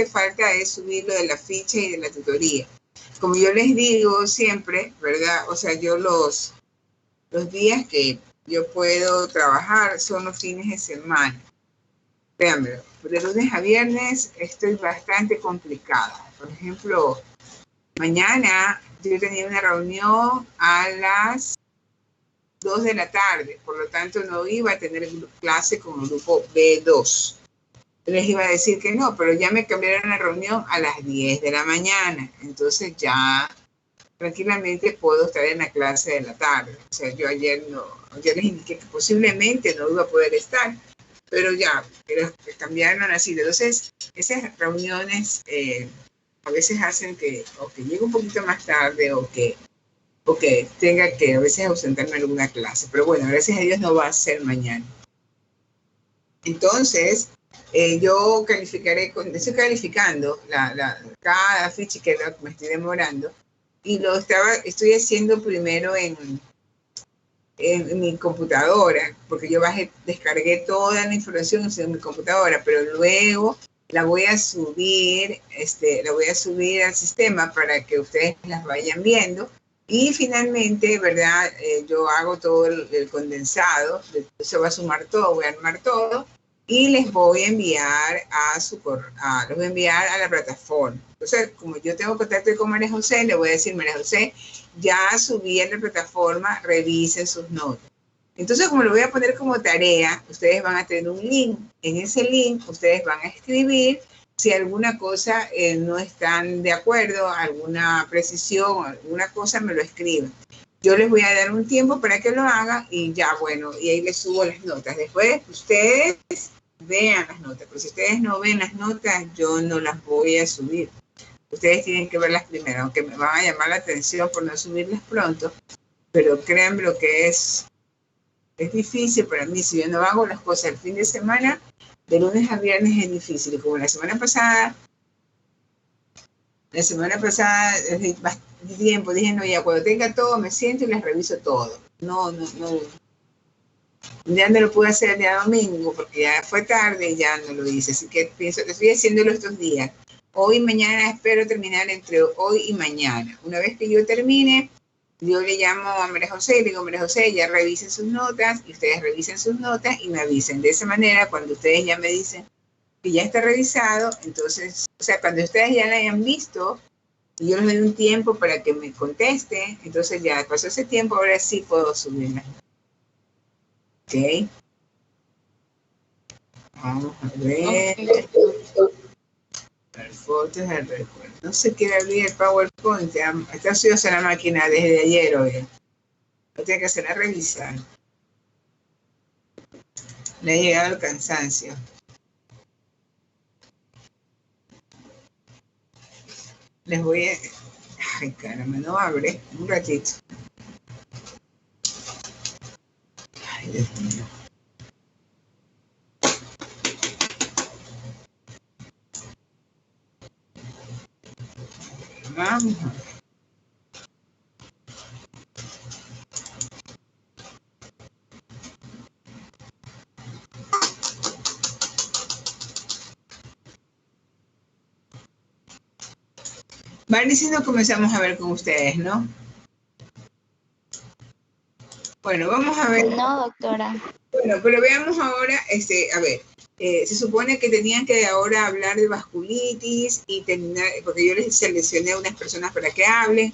hace falta es subir lo de la ficha y de la tutoría. Como yo les digo siempre, ¿verdad? O sea, yo los días que yo puedo trabajar son los fines de semana. Véanmelo, de lunes a viernes estoy bastante complicada. Por ejemplo, mañana yo tenía una reunión a las 2 de la tarde, por lo tanto no iba a tener clase con el grupo B2. Les iba a decir que no, pero ya me cambiaron la reunión a las 10 de la mañana, entonces ya tranquilamente puedo estar en la clase de la tarde. O sea, yo ayer les indiqué que posiblemente no iba a poder estar, pero ya, pero cambiaron así. Entonces, esas reuniones a veces hacen que o que llegue un poquito más tarde o que tenga que a veces ausentarme en alguna clase. Pero bueno, gracias a Dios no va a ser mañana. Entonces, yo calificaré, estoy calificando cada ficha que me estoy demorando y estoy haciendo primero en mi computadora, porque yo descargué toda la información en mi computadora, pero luego la voy a subir al sistema para que ustedes las vayan viendo. Y finalmente, ¿verdad? Yo hago todo el condensado, se va a sumar todo, voy a armar todo y les voy a enviar los voy a enviar a la plataforma. Entonces, como yo tengo contacto con María José, le voy a decir, María José, ya subí en la plataforma, revisen sus notas. Entonces, como lo voy a poner como tarea, ustedes van a tener un link. En ese link, ustedes van a escribir si alguna cosa no están de acuerdo, alguna precisión, alguna cosa, me lo escriben. Yo les voy a dar un tiempo para que lo hagan y ya, bueno, y ahí les subo las notas. Después, ustedes vean las notas, pero si ustedes no ven las notas, yo no las voy a subir. Ustedes tienen que verlas primero, aunque me van a llamar la atención por no subirlas pronto, pero créanme lo que es difícil para mí. Si yo no hago las cosas el fin de semana, de lunes a viernes es difícil. Y como la semana pasada, bastante tiempo, dije, no, ya cuando tenga todo, me siento y les reviso todo. No. Ya no lo pude hacer el día domingo porque ya fue tarde y ya no lo hice. Así que pienso que estoy haciéndolo estos días. Hoy y mañana espero terminar entre hoy y mañana. Una vez que yo termine, yo le llamo a María José y le digo, María José, ya revisen sus notas y ustedes revisen sus notas y me avisen. De esa manera, cuando ustedes ya me dicen que ya está revisado, entonces, o sea, cuando ustedes ya la hayan visto y yo les doy un tiempo para que me conteste, entonces ya pasó ese tiempo, ahora sí puedo subirla. Ok. Vamos a ver. Okay. Fotos del recuerdo. No se quiere abrir el PowerPoint. Está ociosa la máquina desde ayer hoy. Lo tiene que hacer a revisar. Le ha llegado el cansancio. Les voy a... Ay, caramba, no abre. Un ratito. Ay, Dios mío. Vamos. Van diciendo comenzamos a ver con ustedes, ¿no? Bueno, vamos a ver. No, doctora. Bueno, pero veamos ahora, a ver, se supone que tenían que ahora hablar de vasculitis y terminar, porque yo les seleccioné a unas personas para que hablen,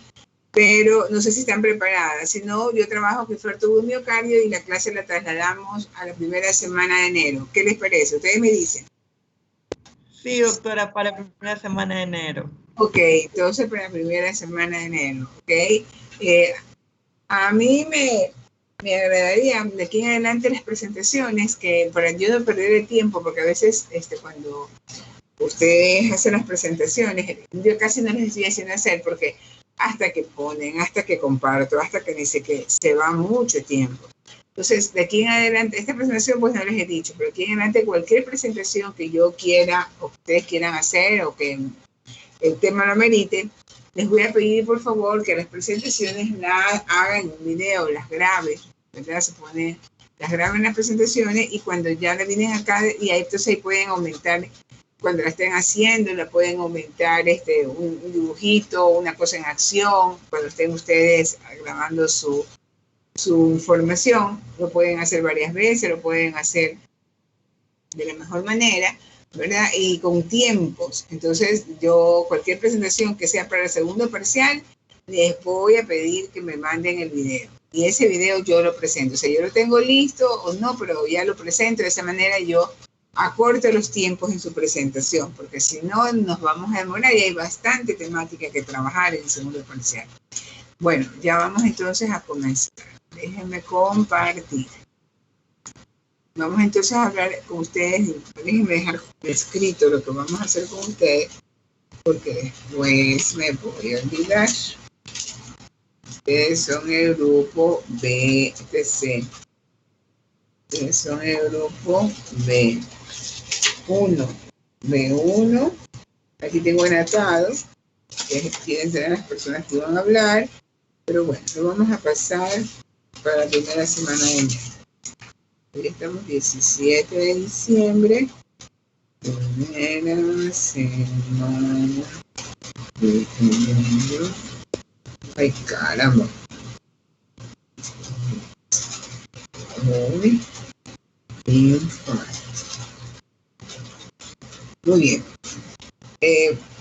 pero no sé si están preparadas. Si no, yo trabajo con infarto miocardio y la clase la trasladamos a la primera semana de enero. ¿Qué les parece? Ustedes me dicen. Sí, doctora, para la primera semana de enero. Ok, entonces para la primera semana de enero, ok. A mí me agradaría de aquí en adelante las presentaciones, que para yo no perder el tiempo, porque a veces cuando ustedes hacen las presentaciones, yo casi no les estoy haciendo hacer, porque hasta que ponen, hasta que comparto, hasta que dice que se va mucho tiempo. Entonces, de aquí en adelante, esta presentación pues no les he dicho, pero de aquí en adelante cualquier presentación que yo quiera, o que ustedes quieran hacer, o que el tema lo merite, les voy a pedir por favor que las presentaciones las hagan en un video, las graben, ¿verdad? Se pone, las graben las presentaciones y cuando ya le vienen acá, y ahí, entonces ahí pueden aumentar cuando la estén haciendo, la pueden aumentar un dibujito, una cosa en acción, cuando estén ustedes grabando su información, lo pueden hacer varias veces, lo pueden hacer de la mejor manera, ¿verdad? Y con tiempos. Entonces, yo, cualquier presentación que sea para el segundo parcial, les voy a pedir que me manden el video. Y ese video yo lo presento. O sea, yo lo tengo listo o no, pero ya lo presento. De esa manera yo acorto los tiempos en su presentación, porque si no nos vamos a demorar y hay bastante temática que trabajar en el segundo parcial. Bueno, ya vamos entonces a comenzar. Déjenme compartir. Vamos entonces a hablar con ustedes. Déjenme dejar escrito lo que vamos a hacer con ustedes, porque después me voy a olvidar. Ustedes son el grupo BTC. Ustedes son el grupo B1. B1. Aquí tengo anotado que quieren ser las personas que van a hablar. Pero bueno, lo vamos a pasar para la primera semana de enero. Hoy estamos 17 de diciembre. Primera semana de enero. Ay, caramba. Muy bien. Muy bien.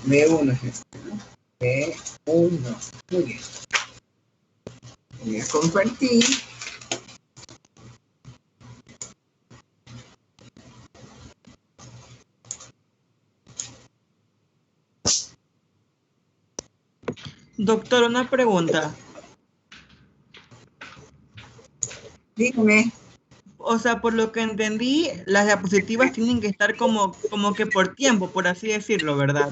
B1 es esto, ¿no? B1. Muy bien. Voy a compartir. Doctor, una pregunta. Dígame. O sea, por lo que entendí, las diapositivas tienen que estar como que por tiempo, por así decirlo, ¿verdad?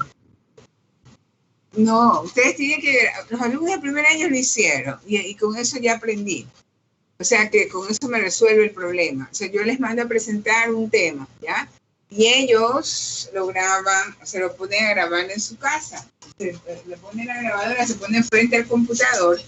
No, ustedes tienen que, los alumnos del primer año lo hicieron y con eso ya aprendí. O sea que con eso me resuelve el problema. O sea, yo les mando a presentar un tema, ¿ya? Y ellos lo graban, se lo ponen a grabar en su casa. Le ponen la grabadora, se ponen frente al computador,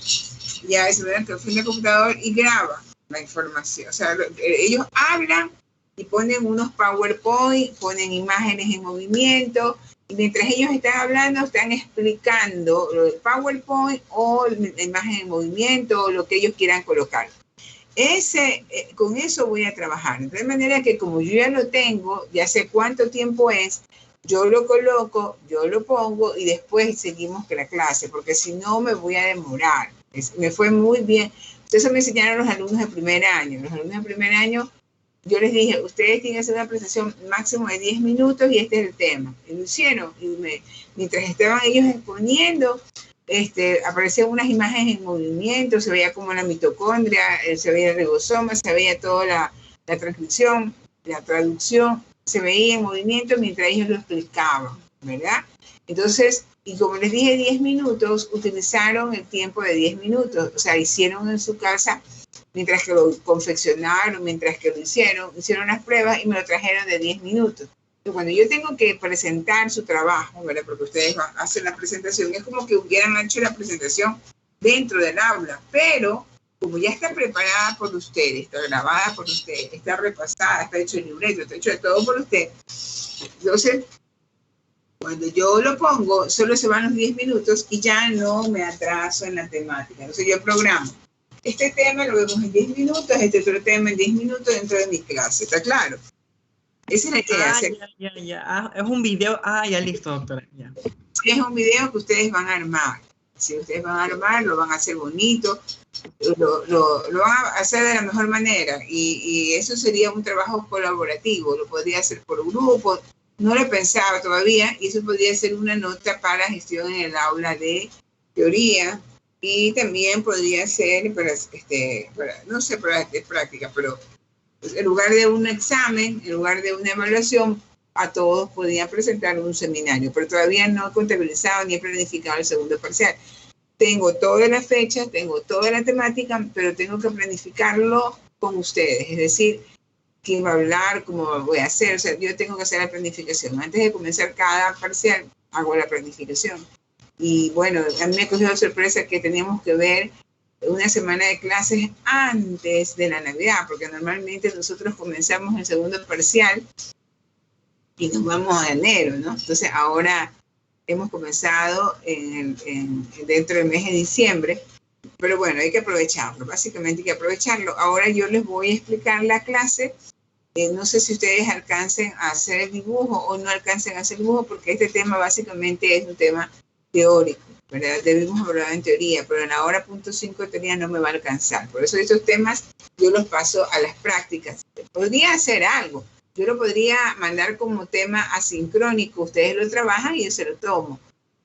ya se ponen frente al computador y graban la información. O sea, ellos hablan y ponen unos PowerPoint, ponen imágenes en movimiento, y mientras ellos están hablando, están explicando lo del PowerPoint o la imagen en movimiento o lo que ellos quieran colocar. Con eso voy a trabajar. De manera que como yo ya lo tengo, ya sé cuánto tiempo es, yo lo coloco, yo lo pongo y después seguimos con la clase, porque si no me voy a demorar. Me fue muy bien. Eso me enseñaron los alumnos de primer año. Los alumnos de primer año, yo les dije, ustedes tienen que hacer una presentación máximo de 10 minutos y este es el tema. Y lo hicieron. Y mientras estaban ellos exponiendo, aparecían unas imágenes en movimiento, se veía como la mitocondria, se veía el ribosoma, se veía toda la transcripción, la traducción, se veía en movimiento mientras ellos lo explicaban, ¿verdad? Entonces, y como les dije 10 minutos, utilizaron el tiempo de 10 minutos, o sea, hicieron en su casa, mientras que lo confeccionaron, mientras que lo hicieron las pruebas y me lo trajeron de 10 minutos. Cuando yo tengo que presentar su trabajo, ¿verdad? Porque ustedes hacen la presentación, es como que hubieran hecho la presentación dentro del aula, pero como ya está preparada por ustedes, está grabada por ustedes, está repasada, está hecho el libreto, está hecho de todo por ustedes, entonces, cuando yo lo pongo, solo se van los 10 minutos y ya no me atraso en la temática. Entonces yo programo. Este tema lo vemos en 10 minutos, este otro tema en 10 minutos dentro de mi clase, ¿está claro? Esa es la idea. Ya. Es un video. Ya listo, doctora. Ya. Sí, es un video que ustedes van a armar. Si ustedes van a armar, lo van a hacer bonito, lo van a hacer de la mejor manera. Y eso sería un trabajo colaborativo, lo podría hacer por grupo. No lo pensaba todavía, y eso podría ser una nota para gestión en el aula de teoría. Y también podría ser para no sé, para de práctica, pero en lugar de un examen, en lugar de una evaluación, a todos podían presentar un seminario, pero todavía no he contabilizado ni he planificado el segundo parcial. Tengo todas las fechas, tengo toda la temática, pero tengo que planificarlo con ustedes, es decir, quién va a hablar, cómo voy a hacer, o sea, yo tengo que hacer la planificación. Antes de comenzar cada parcial, hago la planificación. Y bueno, a mí me cogió de sorpresa que teníamos que ver una semana de clases antes de la Navidad, porque normalmente nosotros comenzamos el segundo parcial y nos vamos a enero, ¿no? Entonces ahora hemos comenzado dentro del mes de diciembre, pero bueno, hay que aprovecharlo, básicamente hay que aprovecharlo. Ahora yo les voy a explicar la clase. No sé si ustedes alcancen a hacer el dibujo o no alcancen a hacer el dibujo, porque este tema básicamente es un tema teórico, ¿verdad? Debemos hablar en teoría, pero en la hora punto 5 de teoría no me va a alcanzar. Por eso estos temas yo los paso a las prácticas. Podría hacer algo. Yo lo podría mandar como tema asincrónico. Ustedes lo trabajan y yo se lo tomo.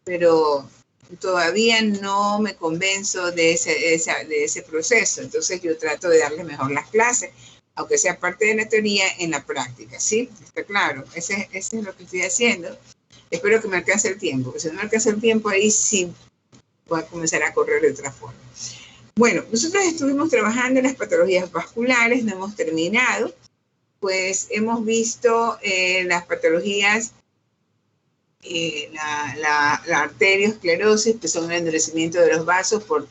Pero todavía no me convenzo de ese proceso. Entonces yo trato de darle mejor las clases, aunque sea parte de la teoría, en la práctica, ¿sí? Está claro, ese es lo que estoy haciendo. Espero que me alcance el tiempo, porque si no me alcanza el tiempo, ahí sí voy a comenzar a correr de otra forma. Bueno, nosotros estuvimos trabajando en las patologías vasculares, no hemos terminado, pues hemos visto las patologías, la arteriosclerosis, que son el endurecimiento de los vasos por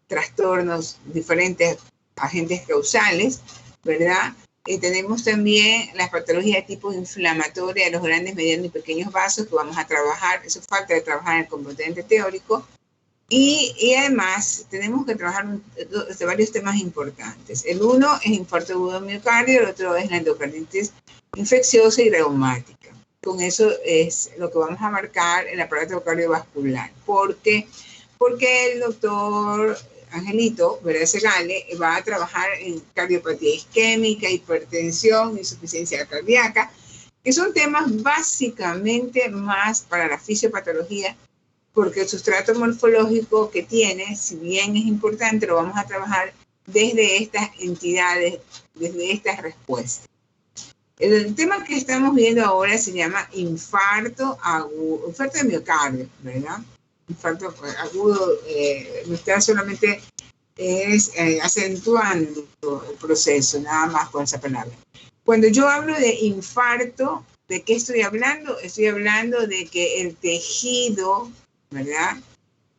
trastornos, diferentes agentes causales, ¿verdad? Tenemos también las patologías de tipo inflamatoria de los grandes, medianos y pequeños vasos que vamos a trabajar. Eso falta de trabajar en el componente teórico. Y además tenemos que trabajar varios temas importantes. El uno es infarto agudo de miocardio, el otro es la endocarditis infecciosa y reumática. Con eso es lo que vamos a marcar el aparato cardiovascular. ¿Por qué? Porque el doctor Angelito Vélez Segale va a trabajar en cardiopatía isquémica, hipertensión, insuficiencia cardíaca, que son temas básicamente más para la fisiopatología, porque el sustrato morfológico que tiene, si bien es importante, lo vamos a trabajar desde estas entidades, desde estas respuestas. El tema que estamos viendo ahora se llama infarto agudo, infarto de miocardio, ¿verdad? Infarto agudo, no está solamente acentuando el proceso, nada más con esa palabra. Cuando yo hablo de infarto, ¿de qué estoy hablando? Estoy hablando de que el tejido, ¿verdad?,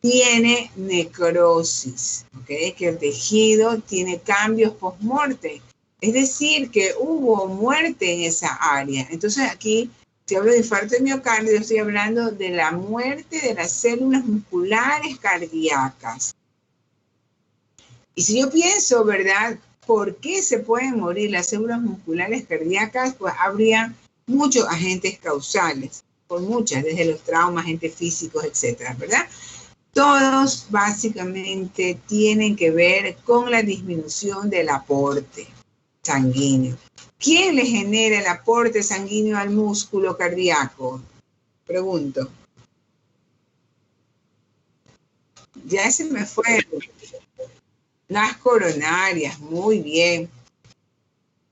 tiene necrosis, ¿ok? Que el tejido tiene cambios post-mortem. Es decir, que hubo muerte en esa área. Entonces aquí, si hablo de infarto de miocardio, estoy hablando de la muerte de las células musculares cardíacas. Y si yo pienso, ¿verdad?, ¿por qué se pueden morir las células musculares cardíacas? Pues habría muchos agentes causales, por muchas, desde los traumas, agentes físicos, etcétera, ¿verdad? Todos básicamente tienen que ver con la disminución del aporte sanguíneo. ¿Quién le genera el aporte sanguíneo al músculo cardíaco? Pregunto. Ya se me fue. Las coronarias, muy bien.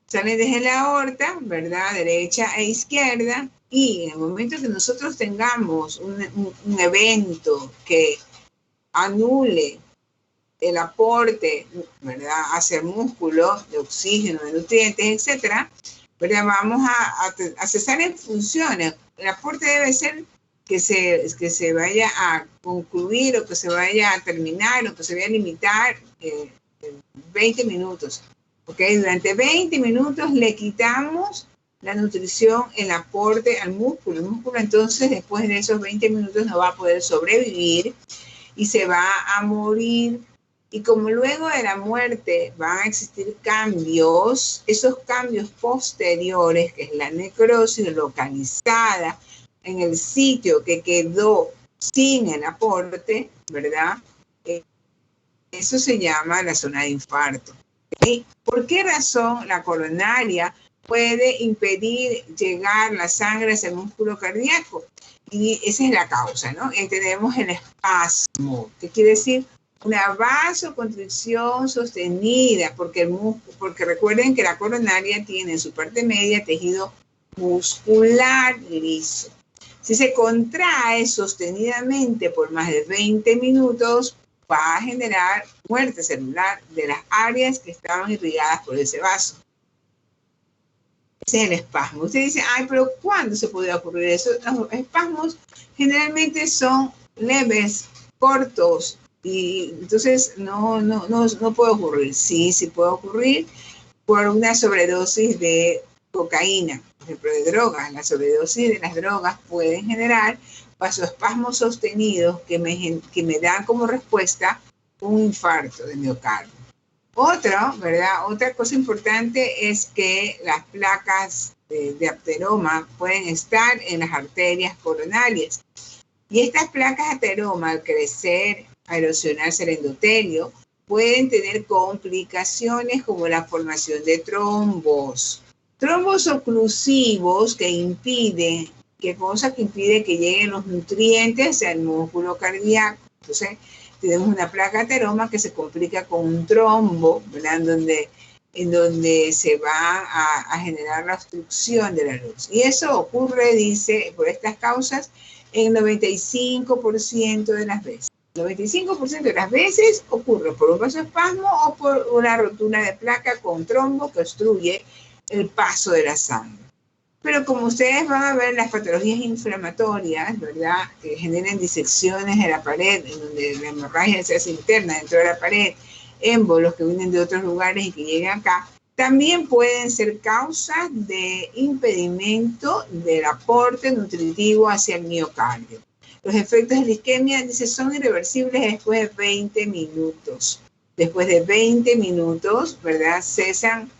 Salen desde la aorta, ¿verdad? Derecha e izquierda. Y en el momento que nosotros tengamos un evento que anule el aporte, ¿verdad?, hacia el músculo de oxígeno, de nutrientes, etcétera, ¿verdad?, vamos a cesar en funciones. El aporte debe ser que se vaya a concluir o que se vaya a terminar o que se vaya a limitar 20 minutos. ¿Ok? Durante 20 minutos le quitamos la nutrición, el aporte al músculo. El músculo entonces después de esos 20 minutos no va a poder sobrevivir y se va a morir. Y como luego de la muerte van a existir cambios, esos cambios posteriores, que es la necrosis localizada en el sitio que quedó sin el aporte, ¿verdad? Eso se llama la zona de infarto. ¿Okay? ¿Por qué razón la coronaria puede impedir llegar la sangre hacia el músculo cardíaco? Y esa es la causa, ¿no? Y tenemos el espasmo, que quiere decir una vasoconstricción sostenida, porque recuerden que la coronaria tiene en su parte media tejido muscular liso. Si se contrae sostenidamente por más de 20 minutos, va a generar muerte celular de las áreas que estaban irrigadas por ese vaso. Ese es el espasmo. Usted dice, ay, pero ¿cuándo se podría ocurrir eso? Los espasmos generalmente son leves, cortos, y entonces no puede ocurrir. Sí puede ocurrir por una sobredosis de cocaína. ejemplo, de drogas. La sobredosis de las drogas pueden generar vasoespasmos sostenidos que me dan como respuesta un infarto de miocardio. Otra cosa importante es que las placas de ateroma pueden estar en las arterias coronarias. Y estas placas de ateroma, al crecer, a erosionarse el endotelio, pueden tener complicaciones como la formación de trombos. Trombos oclusivos que impide que lleguen los nutrientes al músculo cardíaco. Entonces, tenemos una placa de ateroma que se complica con un trombo, ¿verdad? En donde se va a generar la obstrucción de la luz. Y eso ocurre, dice, por estas causas, en 95% de las veces. 95% de las veces ocurre por un vasoespasmo o por una rotura de placa con trombo que obstruye el paso de la sangre. Pero como ustedes van a ver, las patologías inflamatorias, ¿verdad?, que generan disecciones de la pared, en donde la hemorragia se hace interna dentro de la pared, émbolos que vienen de otros lugares y que llegan acá, también pueden ser causas de impedimento del aporte nutritivo hacia el miocardio. Los efectos de la isquemia, dice, son irreversibles después de 20 minutos. Después de 20 minutos, ¿verdad?, cesan,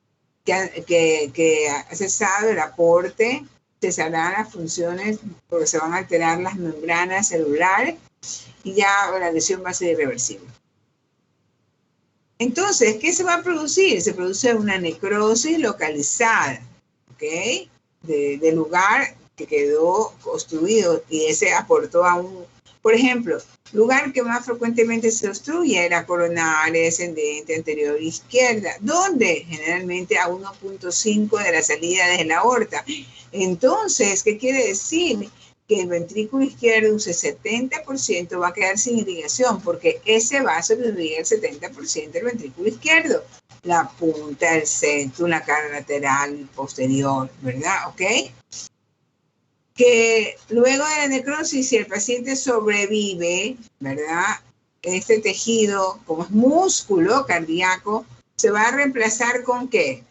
que ha cesado el aporte, cesarán las funciones porque se van a alterar las membranas celulares y ya la lesión va a ser irreversible. Entonces, ¿qué se va a producir? Se produce una necrosis localizada, ¿ok?, del lugar que quedó obstruido y ese aportó a un, por ejemplo, lugar que más frecuentemente se obstruye era coronaria, descendente, anterior izquierda, donde generalmente a 1.5 de la salida desde la aorta. Entonces, ¿qué quiere decir? Que el ventrículo izquierdo, un 70%, va a quedar sin irrigación, porque ese vaso lo irriga el 70% del ventrículo izquierdo, la punta, el centro, la cara lateral, posterior, ¿verdad? ¿Ok? Que luego de la necrosis, si el paciente sobrevive, ¿verdad?, este tejido, como es músculo cardíaco, se va a reemplazar ¿con qué?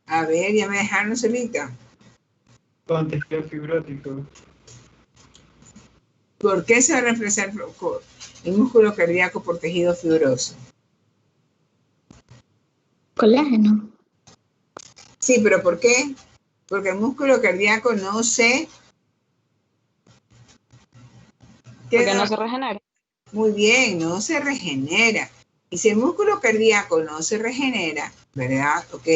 A ver, ya me dejaron solita. Con tejido fibrótico. ¿Por qué se va a reemplazar el músculo cardíaco por tejido fibroso? Colágeno. Sí, pero ¿por qué? Porque el músculo cardíaco no se... Porque no se regenera. Muy bien, no se regenera. Y si el músculo cardíaco no se regenera, ¿verdad? ¿Ok?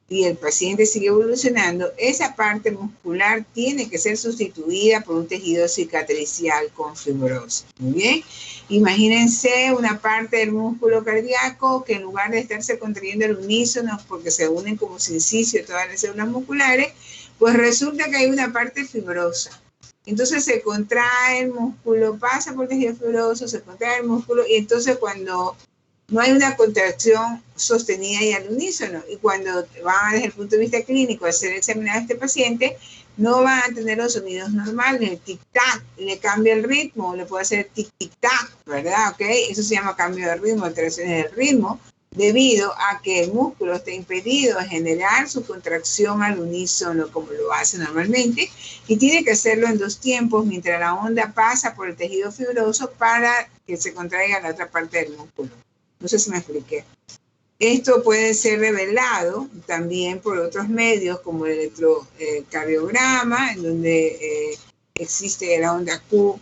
Y el paciente sigue evolucionando, esa parte muscular tiene que ser sustituida por un tejido cicatricial con fibrosis. Muy bien. Imagínense una parte del músculo cardíaco que en lugar de estarse contrayendo al unísono porque se unen como sincicio todas las células musculares, pues resulta que hay una parte fibrosa. Entonces se contrae el músculo, pasa por tejido fibroso, se contrae el músculo y entonces cuando no hay una contracción sostenida y al unísono. Y cuando van desde el punto de vista clínico a ser examinado a este paciente, no van a tener los sonidos normales, el tic-tac, le cambia el ritmo, le puede hacer tic-tic-tac, ¿verdad? ¿Ok? Eso se llama cambio de ritmo, alteraciones del ritmo, debido a que el músculo está impedido de generar su contracción al unísono como lo hace normalmente y tiene que hacerlo en 2 tiempos mientras la onda pasa por el tejido fibroso para que se contraiga la otra parte del músculo. No sé si me expliqué. Esto puede ser revelado también por otros medios como el electrocardiograma, en donde existe la onda Q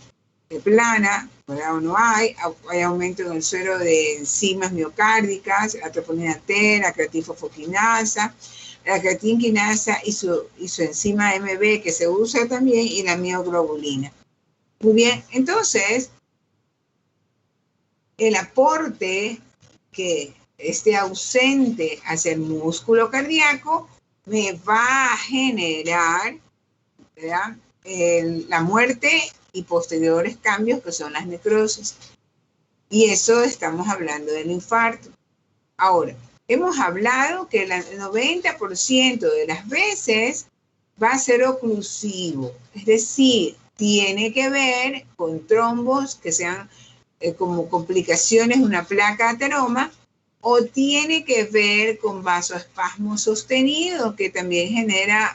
plana, ¿verdad? O no hay aumento en el suero de enzimas miocárdicas, la troponina T, la creatinfosfoquinasa, la creatinquinasa y su enzima MB que se usa también, y la mioglobulina. Muy bien, entonces, el aporte que esté ausente hacia el músculo cardíaco me va a generar, ¿verdad?, la muerte y posteriores cambios que son las necrosis. Y eso estamos hablando del infarto. Ahora, hemos hablado que el 90% de las veces va a ser oclusivo, es decir, tiene que ver con trombos que sean como complicaciones de una placa de ateroma, o tiene que ver con vasoespasmo sostenido, que también genera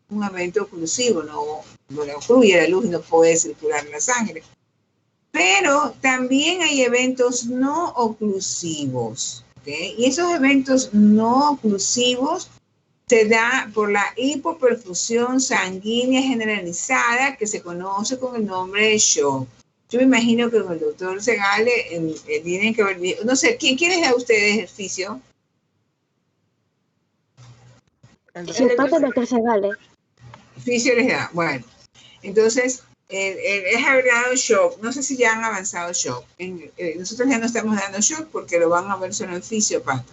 un evento oclusivo, no ocluye la luz y no puede circular la sangre. Pero también hay eventos no oclusivos, ¿okay? Y esos eventos no oclusivos se da por la hipoperfusión sanguínea generalizada, que se conoce con el nombre de shock. Yo me imagino que con el doctor Segale tienen que ver, no sé, ¿quién les da a ustedes ejercicio? Sí, parte del doctor Segale. Fisio les da, bueno. Entonces, es haber dado shock. No sé si ya han avanzado shock. Nosotros ya no estamos dando shock porque lo van a ver solo en fisiopato.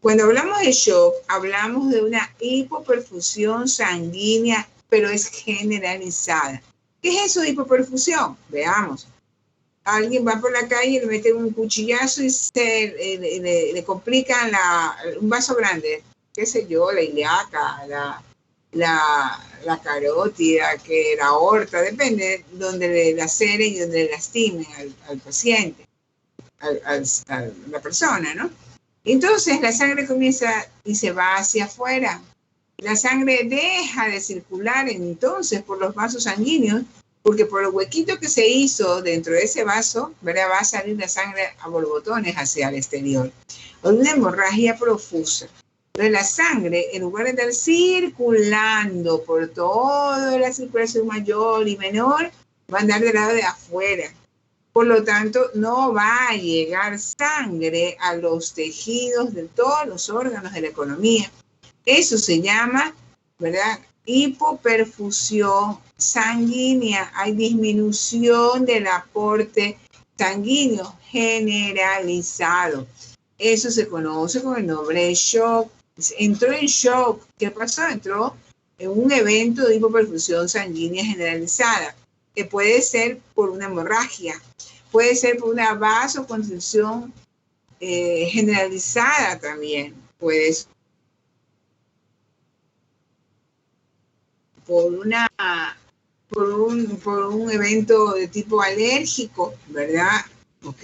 Cuando hablamos de shock, hablamos de una hipoperfusión sanguínea, pero es generalizada. ¿Qué es eso de hipoperfusión? Veamos. Alguien va por la calle y le mete un cuchillazo y le complican un vaso grande, qué sé yo, la ilíaca, la carótida, que la aorta, depende de donde le laceren y donde le lastimen al paciente, a la persona, ¿no? Entonces la sangre comienza y se va hacia afuera. La sangre deja de circular entonces por los vasos sanguíneos, porque por el huequito que se hizo dentro de ese vaso, ¿verdad? Va a salir la sangre a borbotones hacia el exterior. O una hemorragia profusa. Entonces la sangre, en lugar de estar circulando por toda la circulación mayor y menor, va a andar del lado de afuera. Por lo tanto, no va a llegar sangre a los tejidos de todos los órganos de la economía. Eso se llama, ¿verdad?, hipoperfusión sanguínea. Hay disminución del aporte sanguíneo generalizado. Eso se conoce con el nombre de shock. Entró en shock. ¿Qué pasó? Entró en un evento de hipoperfusión sanguínea generalizada, que puede ser por una hemorragia, puede ser por una vasoconstricción generalizada también, puede ser por un evento de tipo alérgico, ¿verdad? Ok.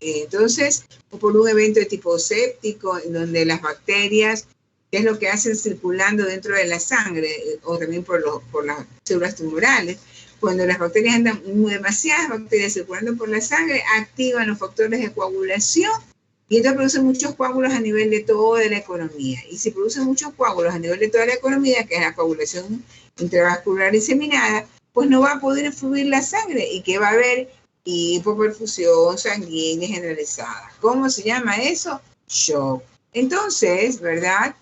Entonces, o por un evento de tipo séptico, en donde las bacterias, ¿qué es lo que hacen circulando dentro de la sangre? O también por las células tumorales. Cuando las bacterias andan, demasiadas bacterias circulando por la sangre, activan los factores de coagulación y entonces producen muchos coágulos a nivel de toda la economía. Y si producen muchos coágulos a nivel de toda la economía, que es la coagulación intravascular diseminada, pues no va a poder fluir la sangre. ¿Y qué va a haber? Hipoperfusión sanguínea generalizada. ¿Cómo se llama eso? Shock. Entonces, ¿verdad?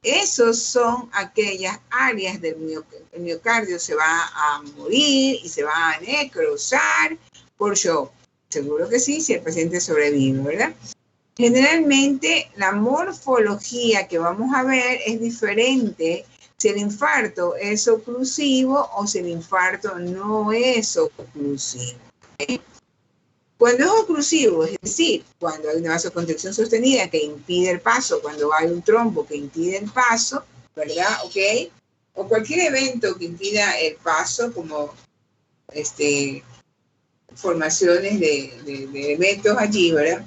Esos son aquellas áreas del miocardio. El miocardio se va a morir y se va a necrosar por shock. Seguro que sí, si el paciente sobrevive, ¿verdad? Generalmente la morfología que vamos a ver es diferente si el infarto es oclusivo o si el infarto no es oclusivo. ¿Okay? Cuando es oclusivo, es decir, cuando hay una vasoconstricción sostenida que impide el paso, cuando hay un trombo que impide el paso, ¿verdad? ¿Ok? O cualquier evento que impida el paso, como formaciones de eventos allí, ¿verdad?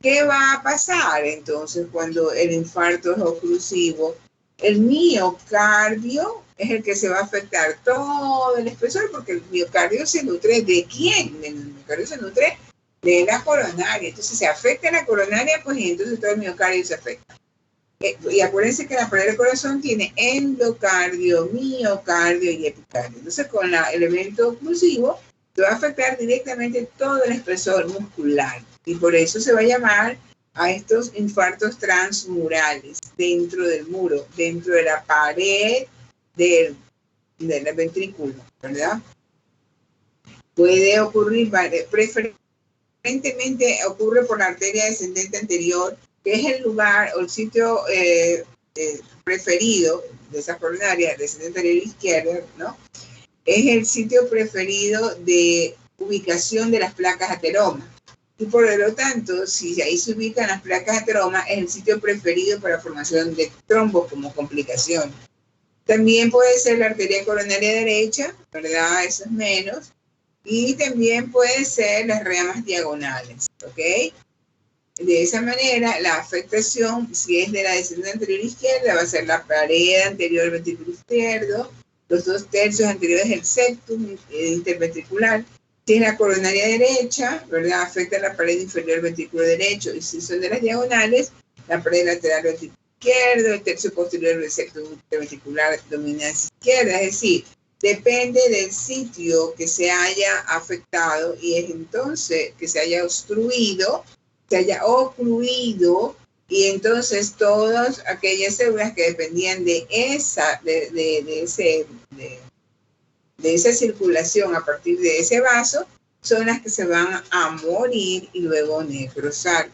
¿Qué va a pasar entonces cuando el infarto es oclusivo? El miocardio es el que se va a afectar todo el espesor, porque el miocardio se nutre ¿de quién? El miocardio se nutre de la coronaria. Entonces se afecta la coronaria, pues y entonces todo el miocardio se afecta. Y acuérdense que la pared del corazón tiene endocardio, miocardio y epicardio. Entonces con el evento oclusivo se va a afectar directamente todo el espesor muscular. Y por eso se va a llamar a estos infartos transmurales, dentro del muro, dentro de la pared del ventrículo, ¿verdad? Puede ocurrir, preferentemente ocurre por la arteria descendente anterior, que es el lugar o el sitio preferido de esa coronaria descendente anterior izquierda, ¿no? Es el sitio preferido de ubicación de las placas ateroma. Y por lo tanto, si ahí se ubican las placas ateroma, es el sitio preferido para la formación de trombos como complicación. También puede ser la arteria coronaria derecha, ¿verdad? Eso es menos. Y también puede ser las ramas diagonales, ¿ok? De esa manera, la afectación, si es de la descendente anterior izquierda, va a ser la pared anterior del ventrículo izquierdo, los 2/3 anteriores del septum interventricular. Si es la coronaria derecha, ¿verdad? Afecta la pared inferior del ventrículo derecho. Y si son de las diagonales, la pared lateral del ventrículo izquierdo, el tercio posterior del septum interventricular dominancia izquierda. Es decir, depende del sitio que se haya afectado y es entonces que se haya obstruido, y entonces todas aquellas células que dependían de esa circulación a partir de ese vaso son las que se van a morir y luego necrosar.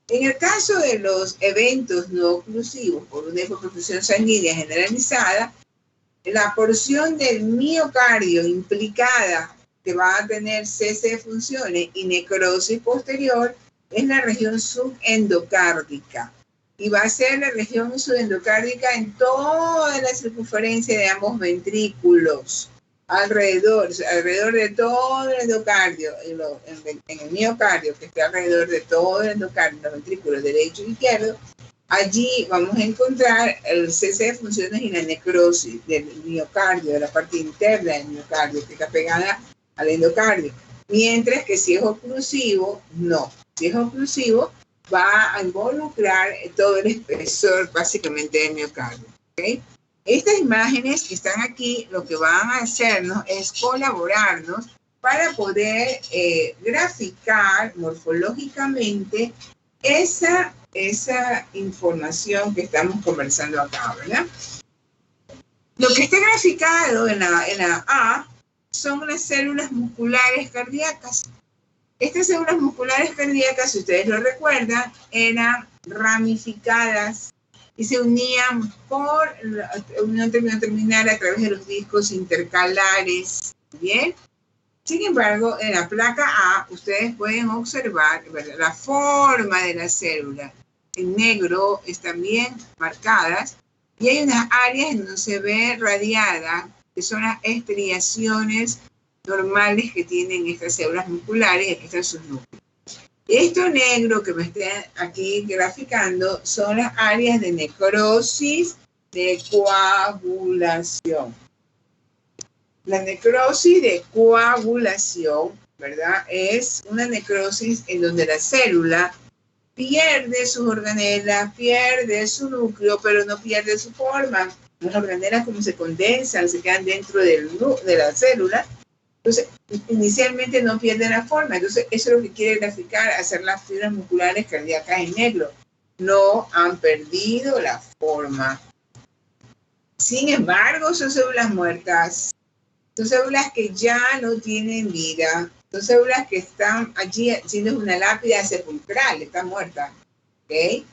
En el caso de los eventos no oclusivos por una hipoperfusión sanguínea generalizada, la porción del miocardio implicada que va a tener cese de funciones y necrosis posterior es la región subendocárdica. Y va a ser la región subendocárdica en toda la circunferencia de ambos ventrículos, alrededor de todo el endocardio, en el miocardio, que está alrededor de todo el endocardio, los ventrículos derecho e izquierdo. Allí vamos a encontrar el cese de funciones y la necrosis del miocardio, de la parte interna del miocardio, que está pegada al endocardio. Mientras que si es oclusivo, no. Si es oclusivo, va a involucrar todo el espesor básicamente del miocardio. ¿Okay? Estas imágenes que están aquí lo que van a hacernos es colaborarnos para poder graficar morfológicamente esa información que estamos conversando acá, ¿verdad? Lo que está graficado en la A son las células musculares cardíacas. Estas células musculares cardíacas, si ustedes lo recuerdan, eran ramificadas y se unían por unión terminal a través de los discos intercalares. ¿Bien? Sin embargo, en la placa A, ustedes pueden observar, ¿verdad?, la forma de la célula. En negro están bien marcadas y hay unas áreas en donde se ve radiada, que son las estriaciones normales que tienen estas células musculares, y aquí están sus núcleos. Esto negro que me están aquí graficando son las áreas de necrosis de coagulación. La necrosis de coagulación, ¿verdad?, es una necrosis en donde la célula pierde sus organelas, pierde su núcleo, pero no pierde su forma. Las organelas, como se condensan, se quedan dentro de la célula. Entonces, inicialmente no pierden la forma. Entonces, eso es lo que quiere graficar, hacer las fibras musculares cardíacas en negro. No han perdido la forma. Sin embargo, son células muertas. Son células que ya no tienen vida. Son células que están allí haciendo una lápida sepulcral, están muertas. ¿Okay?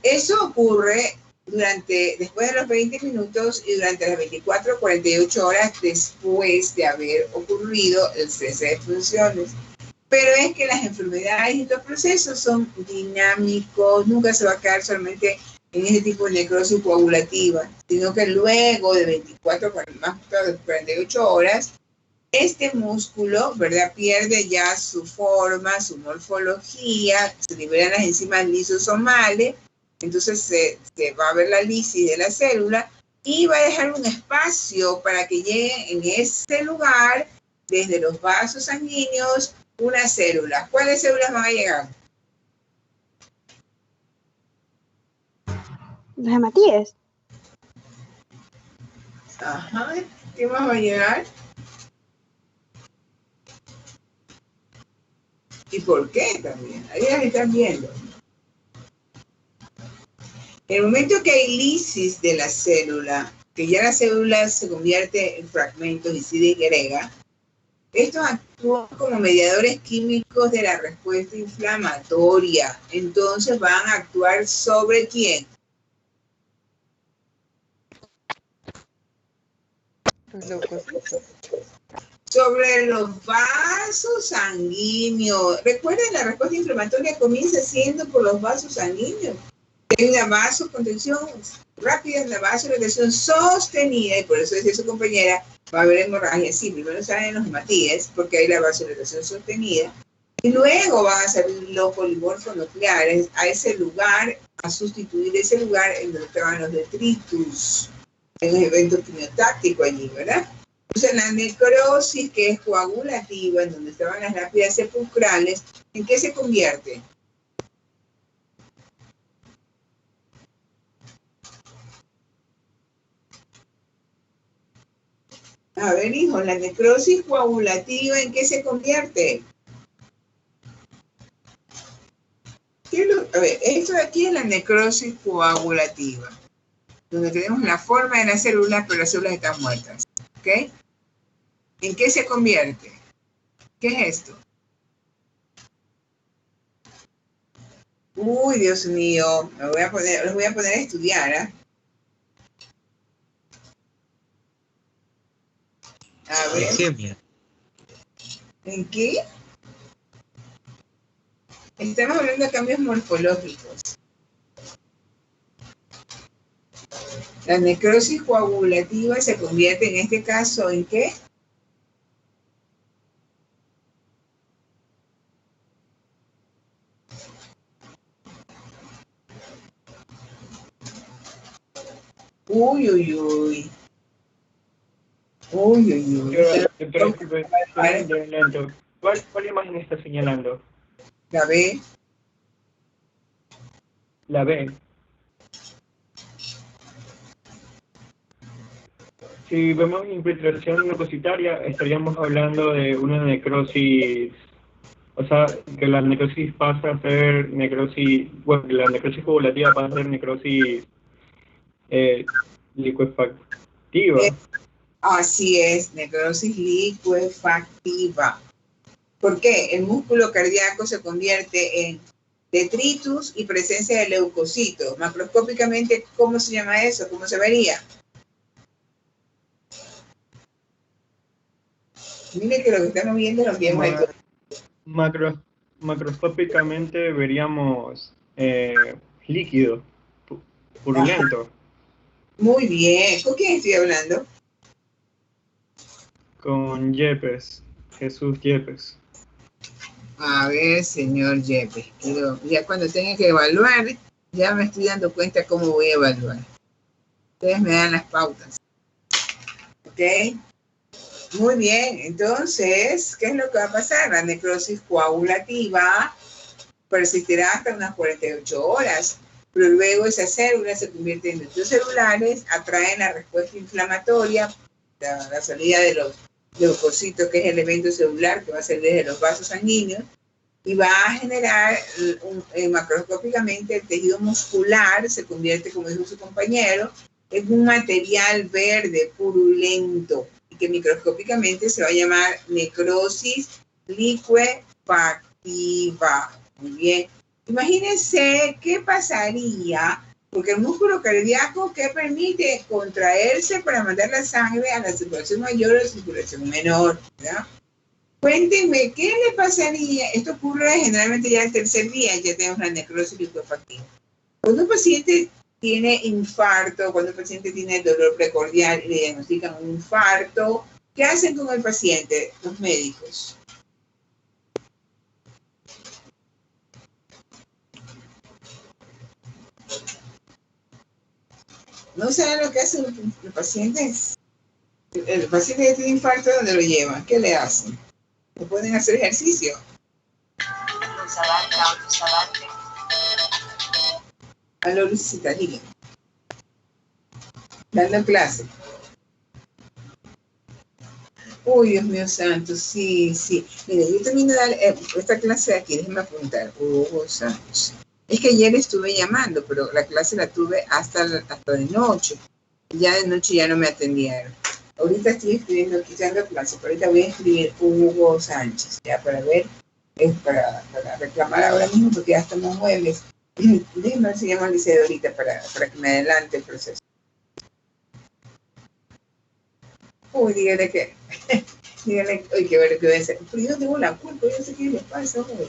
Eso ocurre después de los 20 minutos y durante las 24 o 48 horas después de haber ocurrido el cese de funciones. Pero es que las enfermedades y estos procesos son dinámicos, nunca se va a quedar solamente en ese tipo de necrosis coagulativa, sino que luego de 24 o 48 horas, este músculo, ¿verdad?, pierde ya su forma, su morfología, se liberan las enzimas lisosomales. Entonces se va a ver la lisis de la célula y va a dejar un espacio para que llegue en ese lugar, desde los vasos sanguíneos, unas células. ¿Cuáles células van a llegar? Los hematíes. Ajá. ¿Qué más va a llegar? ¿Y por qué también? Ahí las están viendo. En el momento que hay lisis de la célula, que ya la célula se convierte en fragmentos y se degrega, estos actúan como mediadores químicos de la respuesta inflamatoria. Entonces van a actuar ¿sobre quién? Sobre los vasos sanguíneos. Recuerden, la respuesta inflamatoria comienza siendo por los vasos sanguíneos. Hay una vasocontención rápida, una vasodilatación sostenida, y por eso decía su compañera, va a haber hemorragia. Sí, primero salen los hematíes, porque hay la vasodilatación sostenida. Y luego van a salir los polimorfos nucleares a ese lugar, a sustituir ese lugar en donde estaban los detritus, en el evento quimiotáctico allí, ¿verdad? Entonces la necrosis, que es coagulativa, en donde estaban las lápidas sepulcrales, ¿en qué se convierte? A ver, hijo, la necrosis coagulativa, ¿en qué se convierte? A ver, esto de aquí es la necrosis coagulativa, donde tenemos la forma de las células, pero las células están muertas. ¿Ok? ¿En qué se convierte? ¿Qué es esto? Uy, Dios mío, los voy a poner a estudiar, ¿eh? A ver. Leucemia. ¿En qué? Estamos hablando de cambios morfológicos. La necrosis coagulativa se convierte en este caso ¿en qué? Uy, uy, uy. Uy, uy, uy. Doctora, disculpe, estoy lento. ¿Cuál imagen está señalando? La B. La B. Si vemos infiltración leucocitaria, estaríamos hablando de una necrosis, o sea, que la necrosis pasa a ser necrosis, bueno, la necrosis coagulativa pasa a ser necrosis licuefactiva. Así es, necrosis licuefactiva. ¿Por qué? El músculo cardíaco se convierte en detritus y presencia de leucocitos. Macroscópicamente, ¿cómo se llama eso? ¿Cómo se vería? Mire que lo que estamos viendo lo vemos en Macroscópicamente veríamos líquido, purulento. Muy bien. ¿Con quién estoy hablando? Con Yepes, Jesús Yepes. A ver, señor Yepes. Pero ya cuando tenga que evaluar, ya me estoy dando cuenta cómo voy a evaluar. Ustedes me dan las pautas. ¿Ok? Muy bien. Entonces, ¿qué es lo que va a pasar? La necrosis coagulativa persistirá hasta unas 48 horas, pero luego esas células se convierten en neutrones celulares, atraen la respuesta inflamatoria, la salida de los leucocitos, que es el evento celular que va a ser desde los vasos sanguíneos, y va a generar macroscópicamente el tejido muscular, se convierte, como dijo su compañero, en un material verde purulento, y que microscópicamente se va a llamar necrosis licuefactiva. Muy bien. Imagínense qué pasaría, porque el músculo cardíaco, ¿qué permite? Contraerse para mandar la sangre a la circulación mayor o a la circulación menor, ¿verdad? Cuéntenme, ¿qué le pasaría? Esto ocurre generalmente ya el tercer día, ya tenemos la necrosis licuefactiva. Cuando un paciente tiene infarto, cuando el paciente tiene dolor precordial y le diagnostican un infarto, ¿qué hacen con el paciente los médicos? ¿No saben lo que hacen los pacientes? El paciente que tiene infarto, ¿dónde lo llevan? ¿Qué le hacen? ¿Le pueden hacer ejercicio? Aló, Lucita, diga. Dando clase. Uy, Dios mío santo, sí, sí. Mire, yo termino de dar esta clase de aquí, déjenme apuntar. Hugo Sánchez. Es que ayer estuve llamando, pero la clase la tuve hasta de noche. Ya de noche ya no me atendieron. Ahorita estoy escribiendo aquí, dando clase, pero ahorita voy a escribir Hugo Sánchez, ya para ver, para reclamar ahora mismo, porque ya estamos jueves. Déjenme ver si llamo al liceo ahorita para que me adelante el proceso. Uy, dígale que, dígale, uy, qué ver qué voy a hacer. Pero yo tengo la culpa, yo sé qué les pasa, oiga.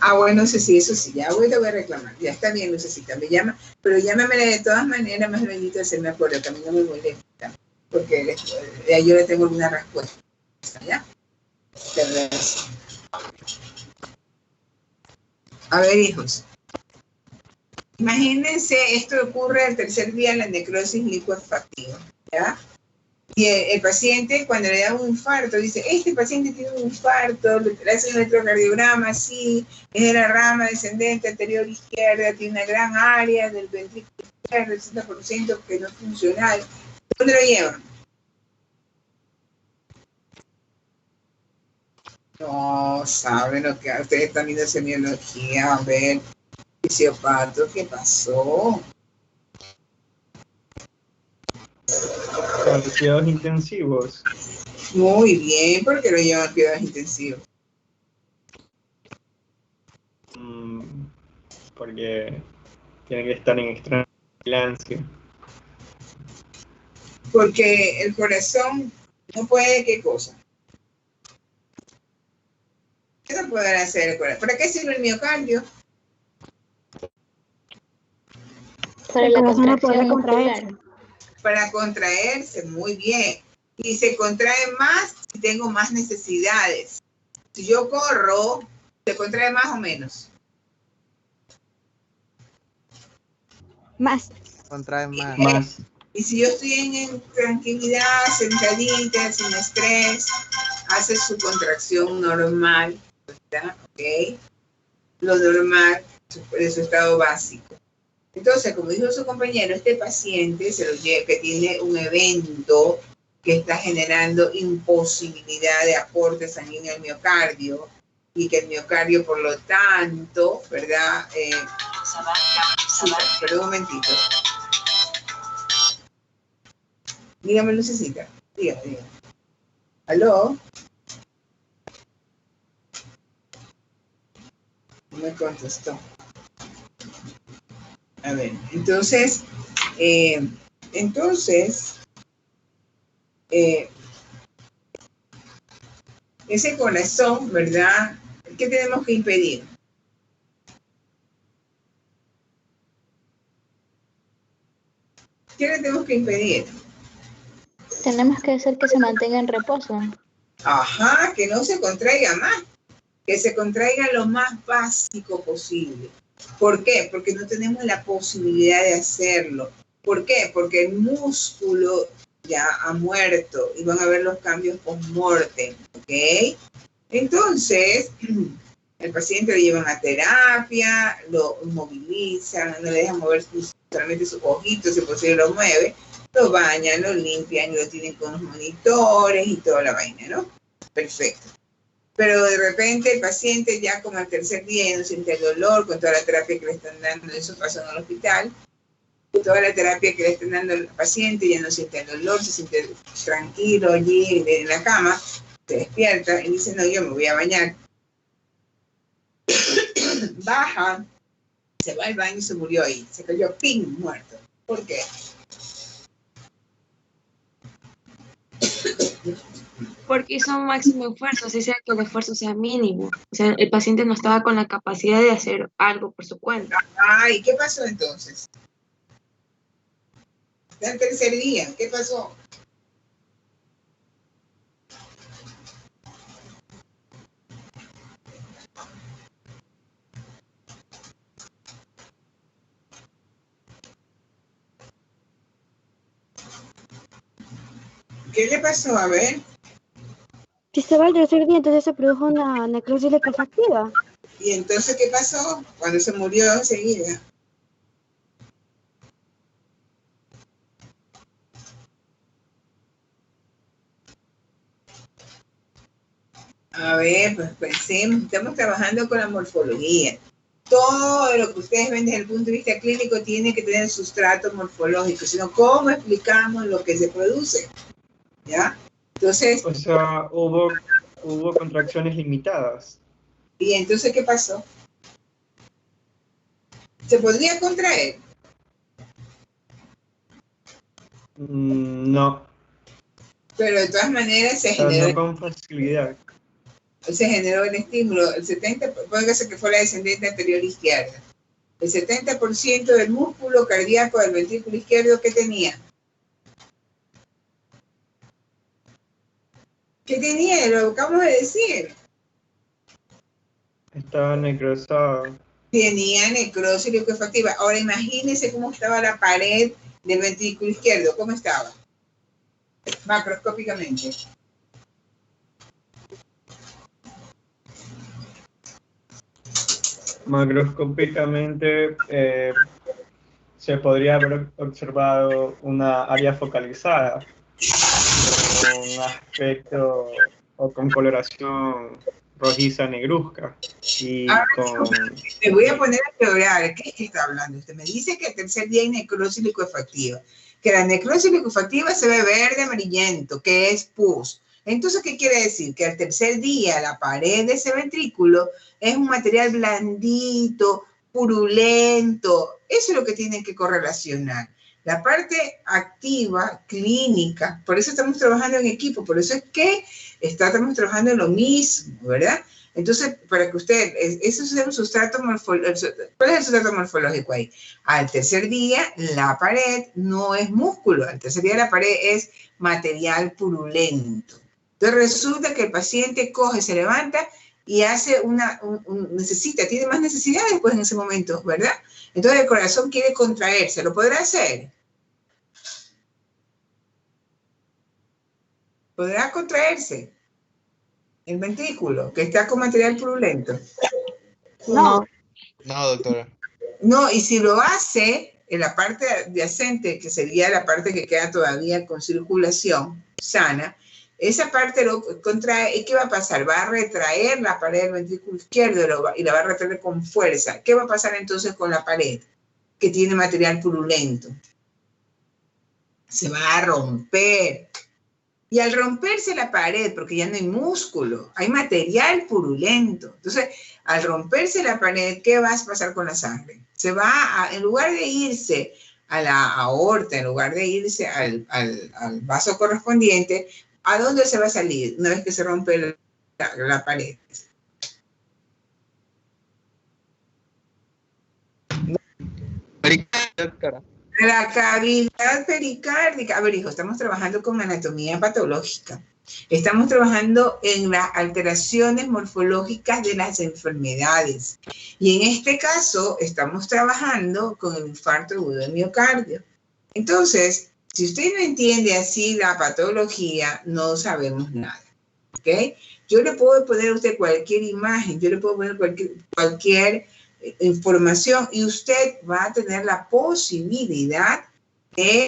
Ah, bueno, Ceci, eso sí, ya voy, te voy a reclamar. Ya está bien, Lucecita, me llama, pero llámame de todas maneras, más bendito hacerme acuerdo, que a mí no me molesta. porque yo le tengo una respuesta, ¿ya? A ver, hijos. Imagínense, esto ocurre al tercer día de la necrosis licuefactiva, ¿ya? Y el paciente, cuando le da un infarto, dice, este paciente tiene un infarto, le hace un electrocardiograma, sí, es de la rama descendente anterior izquierda, tiene una gran área del ventrículo izquierdo, el 60% que no es funcional. ¿Dónde lo llevan? No saben lo que ustedes están viendo semiología, a ver, fisiopato, ¿qué pasó? A los cuidados intensivos. Muy bien, ¿por qué lo llevan a cuidados intensivos? Porque tienen que estar en extrema vigilancia. Porque el corazón no puede, ¿qué cosa? ¿Qué no puede hacer el corazón? ¿Para qué sirve el miocardio? Para la contracción muscular. Para contraerse, muy bien. Y se contrae más si tengo más necesidades. Si yo corro, ¿se contrae más o menos? Más. Contrae más. Más. Y si yo estoy en tranquilidad, sentadita, sin estrés, hace su contracción normal, ¿verdad? ¿Ok? Lo normal de su estado básico. Entonces, como dijo su compañero, este paciente que tiene un evento que está generando imposibilidad de aporte sanguíneo al miocardio y que el miocardio, por lo tanto, ¿verdad? Perdón un momentito. Dígame, Lucecita. Dígame. ¿Aló? No me contestó. A ver, entonces, ese corazón, ¿verdad? ¿Qué tenemos que impedir? ¿Qué le tenemos que impedir? Tenemos que hacer que se mantenga en reposo. Ajá, que no se contraiga más, que se contraiga lo más básico posible. ¿Por qué? Porque no tenemos la posibilidad de hacerlo. ¿Por qué? Porque el músculo ya ha muerto y van a ver los cambios post-mortem, ¿ok? Entonces, el paciente lo llevan a terapia, lo movilizan, no le dejan mover solamente sus ojitos, si posible lo mueve, lo bañan, lo limpian, lo tienen con los monitores y toda la vaina, ¿no? Perfecto. Pero de repente el paciente ya como al tercer día ya no siente el dolor con toda la terapia que le están dando, eso pasa en el hospital, toda la terapia que le están dando al paciente ya no siente el dolor, se siente tranquilo allí en la cama, se despierta y dice, no, yo me voy a bañar. Baja, se va al baño y se murió ahí, se cayó pin, muerto. ¿Por qué? Porque hizo un máximo esfuerzo, así sea que el esfuerzo sea mínimo. O sea, el paciente no estaba con la capacidad de hacer algo por su cuenta. Ay, ¿qué pasó entonces? Está el tercer día, ¿qué pasó? ¿Qué le pasó? A ver. Si se va al tercer día, entonces se produjo una necrosis licuefactiva. ¿Y entonces qué pasó? Cuando se murió enseguida. A ver, pues pensemos, estamos trabajando con la morfología. Todo lo que ustedes ven desde el punto de vista clínico tiene que tener sustrato morfológico, sino cómo explicamos lo que se produce. ¿Ya? Entonces, O sea, hubo contracciones limitadas. ¿y entonces qué pasó? ¿Se podría contraer? No. Pero de todas maneras se O sea, generó, no con facilidad. el estímulo. El 70%, póngase que fue la descendente anterior izquierda. El 70% del músculo cardíaco del ventrículo izquierdo, ¿qué tenía? ¿Qué tenía? Lo acabamos de decir. Estaba necrosado. Tenía necrosis liquefactiva. Ahora imagínense cómo estaba la pared del ventrículo izquierdo. ¿Cómo estaba? Macroscópicamente. Macroscópicamente se podría haber observado una área focalizada con un aspecto o con coloración rojiza negruzca y con... Me voy a poner a llorar. ¿Qué es que está hablando usted? Me dice que el tercer día hay necrosis liquefactiva. Que la necrosis liquefactiva se ve verde amarillento, que es pus. Entonces, ¿qué quiere decir? Que al tercer día la pared de ese ventrículo es un material blandito, purulento. Eso es lo que tienen que correlacionar. La parte activa, clínica, por eso estamos trabajando en equipo, por eso es que estamos trabajando en lo mismo, ¿verdad? Entonces, para que usted, eso es un sustrato morfológico. ¿Cuál es el sustrato morfológico ahí? Al tercer día, la pared no es músculo. Al tercer día, la pared es material purulento. Entonces, resulta que el paciente coge, se levanta y hace tiene más necesidades pues en ese momento, ¿verdad? Entonces, el corazón quiere contraerse. ¿Lo podrá hacer? ¿Podrá contraerse? El ventrículo, que está con material purulento. No. No, doctora. No, y si lo hace en la parte adyacente, que sería la parte que queda todavía con circulación sana, esa parte lo contrae, ¿y qué va a pasar? Va a retraer la pared del ventrículo izquierdo y la va a retraer con fuerza. ¿Qué va a pasar entonces con la pared que tiene material purulento? Se va a romper. Y al romperse la pared, porque ya no hay músculo, hay material purulento. Entonces, al romperse la pared, ¿qué va a pasar con la sangre? Se va en lugar de irse a la aorta, en lugar de irse al vaso correspondiente, ¿a dónde se va a salir una vez que se rompe la pared? Doctora. La cavidad pericárdica. A ver, hijo, estamos trabajando con anatomía patológica. Estamos trabajando en las alteraciones morfológicas de las enfermedades. Y en este caso, estamos trabajando con el infarto agudo del miocardio. Entonces, si usted no entiende así la patología, no sabemos nada. ¿Ok? Yo le puedo poner a usted cualquier imagen, yo le puedo poner cualquier información y usted va a tener la posibilidad de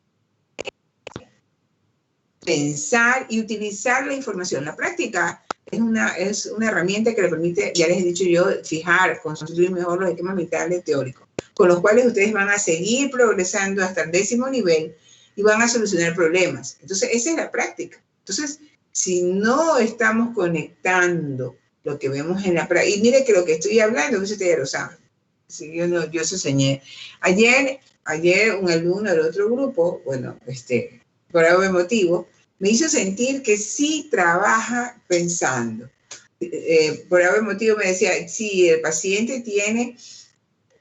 pensar y utilizar la información. La práctica es una herramienta que le permite, ya les he dicho yo, fijar, construir mejor los esquemas mentales teóricos, con los cuales ustedes van a seguir progresando hasta el 10º nivel y van a solucionar problemas. Entonces, esa es la práctica. Entonces, si no estamos conectando lo que vemos en la práctica, y mire que lo que estoy hablando, ustedes ya lo saben. Sí, yo se enseñé. Ayer un alumno del otro grupo, bueno, por algún motivo, me hizo sentir que sí trabaja pensando. Por algún motivo me decía, sí, el paciente tiene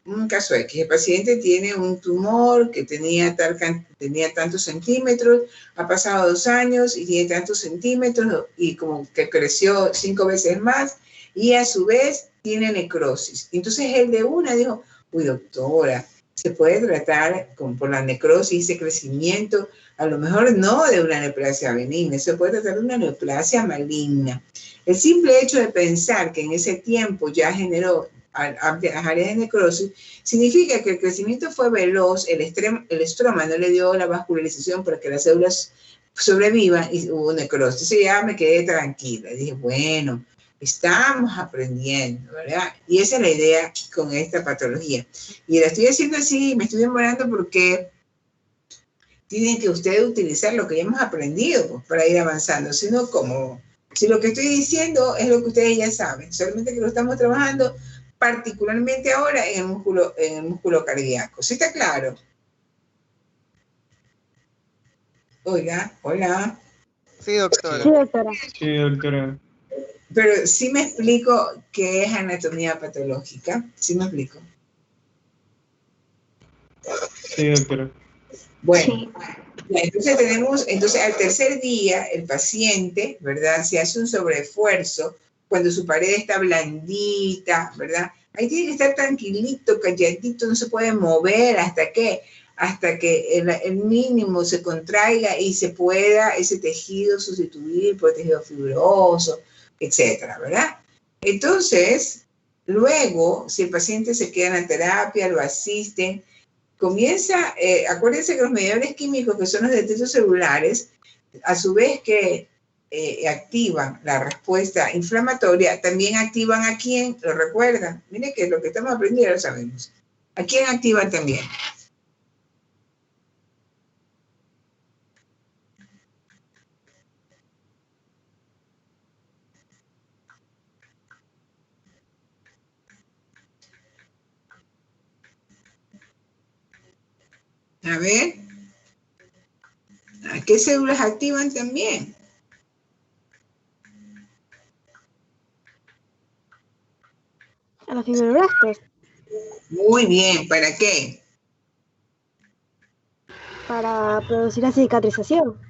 un caso X, el paciente tiene un tumor que tenía tantos centímetros, ha pasado 2 años y tiene tantos centímetros y como que creció 5 veces más y a su vez tiene necrosis. Entonces él de una dijo, uy doctora, se puede tratar por la necrosis, ese crecimiento, a lo mejor no de una neoplasia benigna, se puede tratar de una neoplasia maligna. El simple hecho de pensar que en ese tiempo ya generó amplias áreas de necrosis, significa que el crecimiento fue veloz, el estroma no le dio la vascularización para que las células sobrevivan y hubo necrosis. Entonces ya me quedé tranquila, dije, bueno, estamos aprendiendo, ¿verdad? Y esa es la idea con esta patología. Y la estoy haciendo así, me estoy demorando porque tienen que ustedes utilizar lo que ya hemos aprendido pues, para ir avanzando, sino como, si lo que estoy diciendo es lo que ustedes ya saben, solamente que lo estamos trabajando particularmente ahora en el músculo cardíaco. ¿Sí está claro? Oiga, hola. Sí, doctora. Sí, doctora. Sí, doctora. Pero sí me explico qué es anatomía patológica. ¿Sí me explico? Sí, doctora. Bueno, Ya, entonces tenemos, entonces al tercer día el paciente, ¿verdad? Se hace un sobreesfuerzo cuando su pared está blandita, ¿verdad? Ahí tiene que estar tranquilito, calladito, no se puede mover hasta que el mínimo se contraiga y se pueda ese tejido sustituir por tejido fibroso, etcétera, ¿verdad? Entonces, luego, si el paciente se queda en la terapia, lo asisten, comienza, acuérdense que los mediadores químicos, que son los dendritos celulares, a su vez que activan la respuesta inflamatoria, también activan a quién, ¿lo recuerdan? Miren que lo que estamos aprendiendo lo sabemos. ¿A quién activan también? A ver, ¿a qué células activan también? A los fibroblastos, Muy bien, ¿para qué? para producir la cicatrización.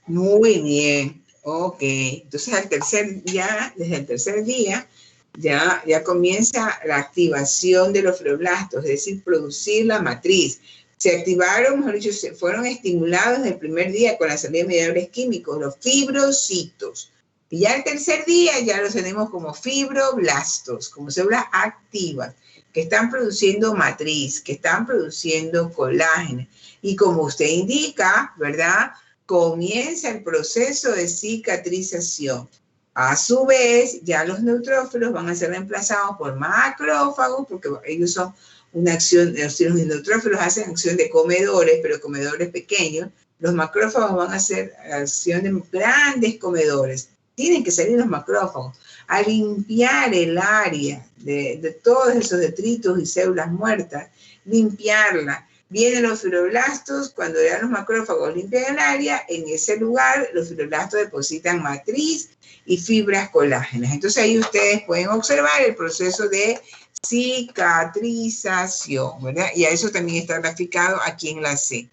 Muy bien, ok. Entonces desde el tercer día, ya comienza la activación de los fibroblastos, es decir, producir la matriz. Se activaron, mejor dicho, fueron estimulados desde el primer día con la salida de mediadores químicos, los fibrocitos. Y ya el tercer día ya los tenemos como fibroblastos, como células activas, que están produciendo matriz, que están produciendo colágeno. Y como usted indica, ¿verdad?, comienza el proceso de cicatrización. A su vez, ya los neutrófilos van a ser reemplazados por macrófagos, porque ellos son una acción, los neutrófilos hacen acción de comedores, pero comedores pequeños. Los macrófagos van a hacer acción de grandes comedores. Tienen que salir los macrófagos a limpiar el área de todos esos detritos y células muertas, limpiarla. Vienen los fibroblastos, cuando ya los macrófagos limpian el área, en ese lugar los fibroblastos depositan matriz y fibras colágenas. Entonces ahí ustedes pueden observar el proceso de cicatrización, ¿verdad? Y a eso también está graficado aquí en la C.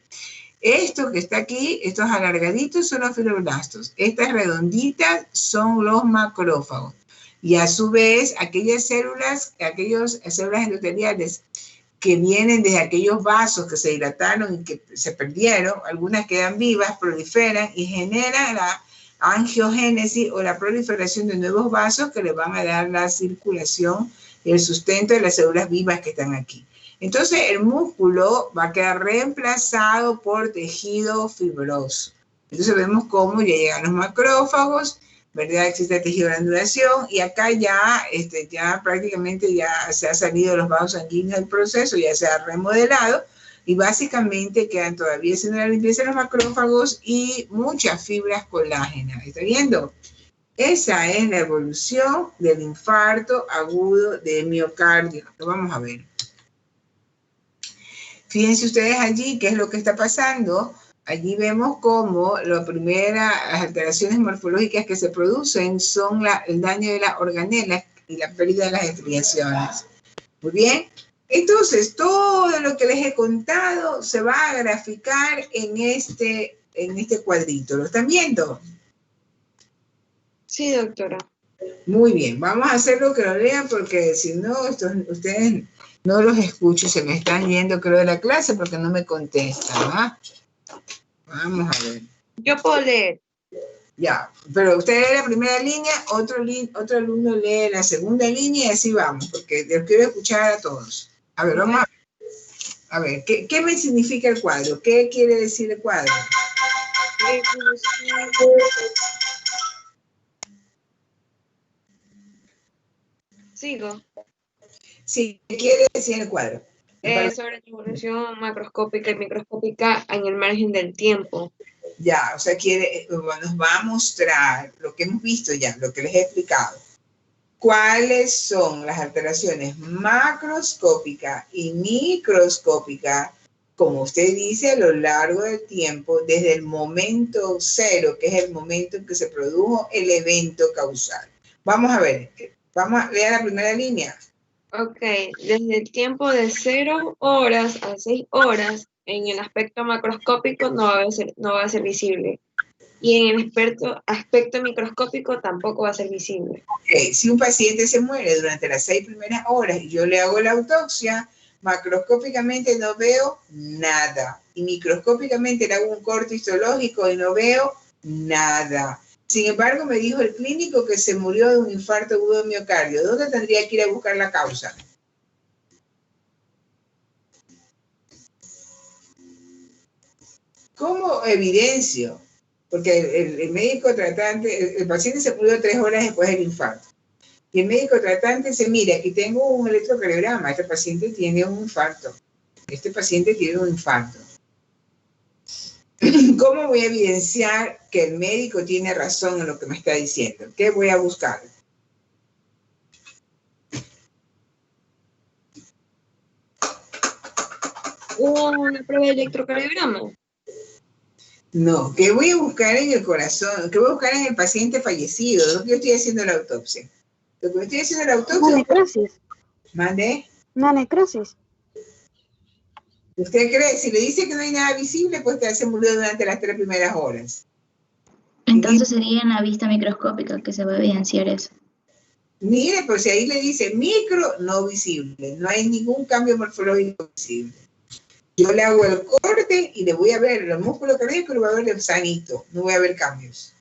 Esto que está aquí, estos alargaditos son los fibroblastos. Estas redonditas son los macrófagos. Y a su vez, aquellas células endoteliales que vienen desde aquellos vasos que se dilataron y que se perdieron, algunas quedan vivas, proliferan y generan la angiogénesis o la proliferación de nuevos vasos que le van a dar la circulación y el sustento de las células vivas que están aquí. Entonces el músculo va a quedar reemplazado por tejido fibroso. Entonces vemos cómo ya llegan los macrófagos, ¿verdad? Existe el tejido de granulación y acá ya prácticamente ya se ha salido los vasos sanguíneos del proceso, ya se ha remodelado y básicamente quedan todavía haciendo la limpieza de los macrófagos y muchas fibras colágenas. ¿Está viendo? Esa es la evolución del infarto agudo de miocardio. Lo vamos a ver. Fíjense ustedes allí qué es lo que está pasando. Allí vemos cómo las primeras alteraciones morfológicas que se producen son el daño de las organelas y la pérdida de las estriaciones. Muy bien. Entonces, todo lo que les he contado se va a graficar en este cuadrito. ¿Lo están viendo? Sí, doctora. Muy bien. Vamos a hacerlo que lo lean porque si no, ustedes no los escucho. Se me están yendo, creo, de la clase porque no me contestan, ¿ah? Vamos a ver. Yo puedo leer. Ya, pero usted lee la primera línea, otro alumno lee la segunda línea y así vamos, porque los quiero escuchar a todos. A ver, vamos a ver, ¿qué me significa el cuadro? ¿Qué quiere decir el cuadro? Sigo. Sí, ¿qué quiere decir el cuadro? Sobre la evolución macroscópica y microscópica en el margen del tiempo. Ya, o sea, nos va a mostrar lo que hemos visto ya, lo que les he explicado. ¿Cuáles son las alteraciones macroscópicas y microscópicas, como usted dice, a lo largo del tiempo, desde el momento cero, que es el momento en que se produjo el evento causal? Vamos a ver, vamos a leer la primera línea. Ok, desde el tiempo de 0 horas a 6 horas en el aspecto macroscópico no va a ser visible. Y en el aspecto microscópico tampoco va a ser visible. Okay. Si un paciente se muere durante las 6 primeras horas y yo le hago la autopsia, macroscópicamente no veo nada. Y microscópicamente le hago un corte histológico y no veo nada. Sin embargo, me dijo el clínico que se murió de un infarto agudo de miocardio. ¿Dónde tendría que ir a buscar la causa? ¿Cómo evidencio? Porque el médico tratante, el paciente se murió 3 horas después del infarto. Y el médico tratante dice, mira, aquí tengo un electrocardiograma, este paciente tiene un infarto. Este paciente tiene un infarto. ¿Cómo voy a evidenciar que el médico tiene razón en lo que me está diciendo? ¿Qué voy a buscar? Una prueba de electrocardiograma. No, ¿qué voy a buscar en el corazón? ¿Qué voy a buscar en el paciente fallecido? Lo que yo estoy haciendo la autopsia. Lo que estoy haciendo la autopsia... Una necrosis. ¿Mande? Una necrosis. ¿Usted cree? Si le dice que no hay nada visible, pues que se murió durante las 3 primeras horas. Entonces sería en la vista microscópica que se va a evidenciar eso. Mire, pues si ahí le dice micro, no visible. No hay ningún cambio morfológico visible. Yo le hago el corte y le voy a ver los músculos cardíacos y lo voy a ver sanito. No voy a ver cambios.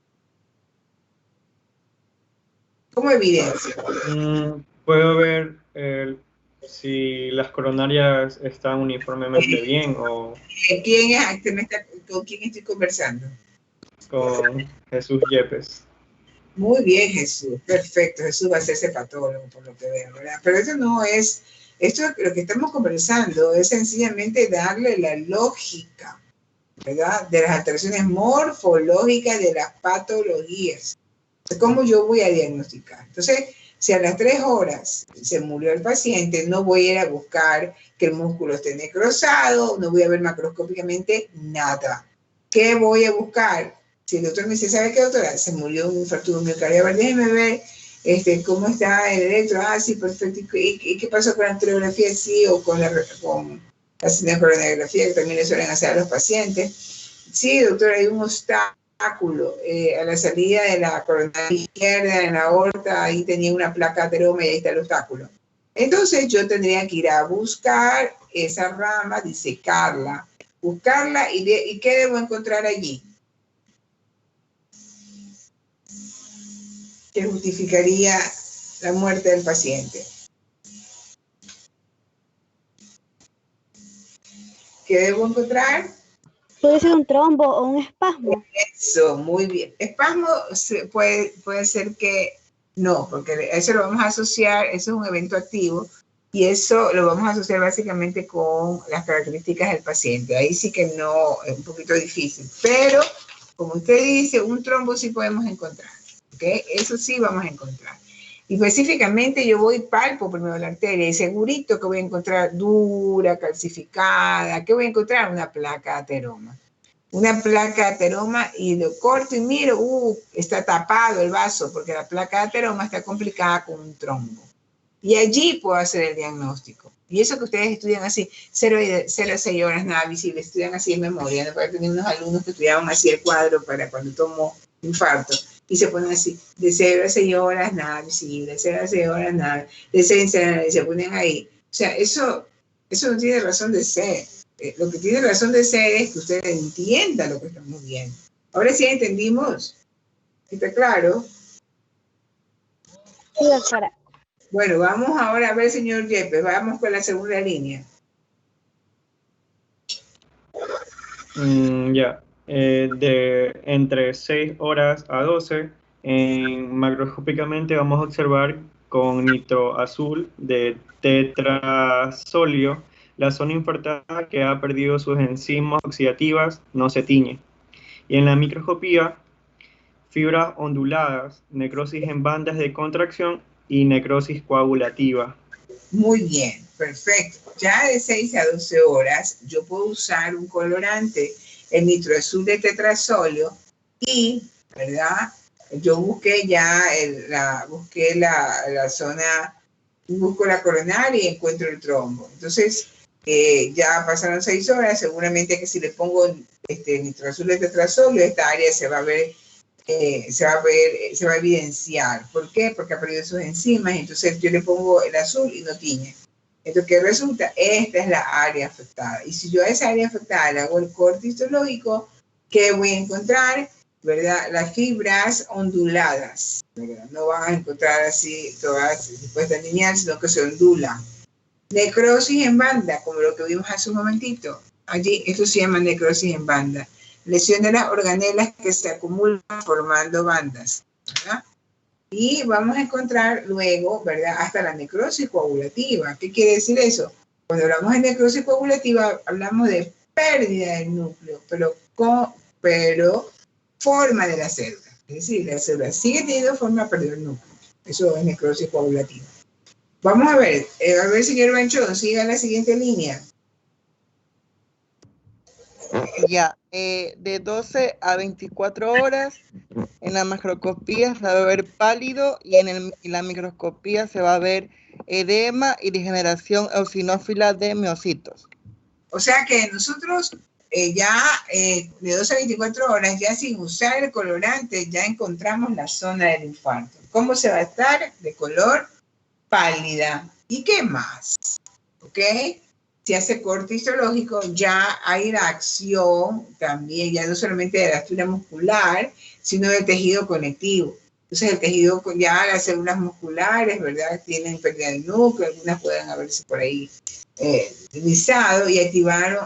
¿Cómo evidencia? Puedo ver si las coronarias están uniformemente bien o... ¿Con quién estoy conversando? Con Jesús Yepes. Muy bien, Jesús. Perfecto. Jesús va a hacerse patólogo, por lo que veo, ¿verdad? Pero eso no es... Esto, lo que estamos conversando, es sencillamente darle la lógica, ¿verdad? De las alteraciones morfológicas de las patologías. ¿Cómo yo voy a diagnosticar? Entonces, si a las 3 horas se murió el paciente, no voy a ir a buscar que el músculo esté necrosado, no voy a ver macroscópicamente nada. ¿Qué voy a buscar? Si el doctor me dice, ¿sabe qué, doctora? Se murió un infarto de miocardio. A ver, déjeme ver cómo está el electro. Ah, sí, perfecto. ¿Y qué pasó con la angiografía? Sí, o con la coronariografía, que también le suelen hacer a los pacientes. Sí, doctora, hay un obstáculo a la salida de la coronaria izquierda, en la aorta, ahí tenía una placa ateroma y ahí está el obstáculo. Entonces yo tendría que ir a buscar esa rama, disecarla, buscarla y ¿qué debo encontrar allí? Que justificaría la muerte del paciente. ¿Qué debo encontrar? Puede ser un trombo o un espasmo. Eso, muy bien. Espasmo puede ser que no, porque eso lo vamos a asociar, eso es un evento activo, y eso lo vamos a asociar básicamente con las características del paciente. Ahí sí que no, es un poquito difícil. Pero, como usted dice, un trombo sí podemos encontrar. ¿Okay? Eso sí vamos a encontrar. Y específicamente yo voy palpo primero la arteria y segurito que voy a encontrar dura, calcificada. ¿Qué voy a encontrar? Una placa ateroma. Una placa ateroma y lo corto y miro, está tapado el vaso porque la placa ateroma está complicada con un trombo. Y allí puedo hacer el diagnóstico. Y eso que ustedes estudian así, 0 a 6 horas, nada visible, estudian así en memoria. ¿No? Para tener unos alumnos que estudiaban así el cuadro para cuando tomó infarto. Y se ponen así, de 0 a 6 horas, nada visible, de 0 a 6 horas, nada, de 6 a 6 y se ponen ahí. O sea, eso no tiene razón de ser. Lo que tiene razón de ser es que usted entienda lo que estamos viendo. Ahora sí entendimos. ¿Está claro? Sí, doctora. Bueno, vamos ahora a ver, señor Yepes, vamos con la segunda línea. Ya. Entre 6 horas a 12, macroscópicamente vamos a observar con nitro azul de tetrazolio la zona infartada que ha perdido sus enzimas oxidativas, no se tiñe. Y en la microscopía, fibras onduladas, necrosis en bandas de contracción y necrosis coagulativa. Muy bien, perfecto. Ya de 6 a 12 horas yo puedo usar un colorante, el nitroazul de tetrazolio, y, ¿verdad? Yo busqué ya, busqué la zona, busco la coronaria y encuentro el trombo. Entonces, Ya pasaron 6 horas, seguramente que si le pongo nitrazol de tetrasolio, esta área se va a ver, se va a evidenciar. ¿Por qué? Porque ha perdido sus enzimas, entonces yo le pongo el azul y no tiñe. Entonces, ¿qué resulta? Esta es la área afectada. Y si yo a esa área afectada le hago el corte histológico, ¿qué voy a encontrar? ¿Verdad? Las fibras onduladas, ¿verdad? No van a encontrar así todas dispuestas lineal, sino que se ondulan. Necrosis en banda, como lo que vimos hace un momentito. Allí, esto se llama necrosis en banda. Lesión de las organelas que se acumulan formando bandas, ¿verdad? Y vamos a encontrar luego, ¿verdad? Hasta la necrosis coagulativa. ¿Qué quiere decir eso? Cuando hablamos de necrosis coagulativa, hablamos de pérdida del núcleo, pero forma de la célula. Es decir, la célula sigue teniendo forma, perdió el núcleo. Eso es necrosis coagulativa. Vamos a ver, señor Banchón, siga la siguiente línea. Ya, de 12 a 24 horas, en la macroscopía se va a ver pálido y en la microscopía se va a ver edema y degeneración eosinófila de miocitos. O sea que nosotros de 12 a 24 horas, ya sin usar el colorante, ya encontramos la zona del infarto. ¿Cómo se va a estar? De color pálida. ¿Y qué más? ¿Ok? Si hace corte histológico, ya hay la acción también, ya no solamente de la estructura muscular, sino del tejido conectivo. Entonces el tejido, ya las células musculares, ¿verdad? Tienen pérdida de núcleo, algunas pueden haberse por ahí deslizado y activaron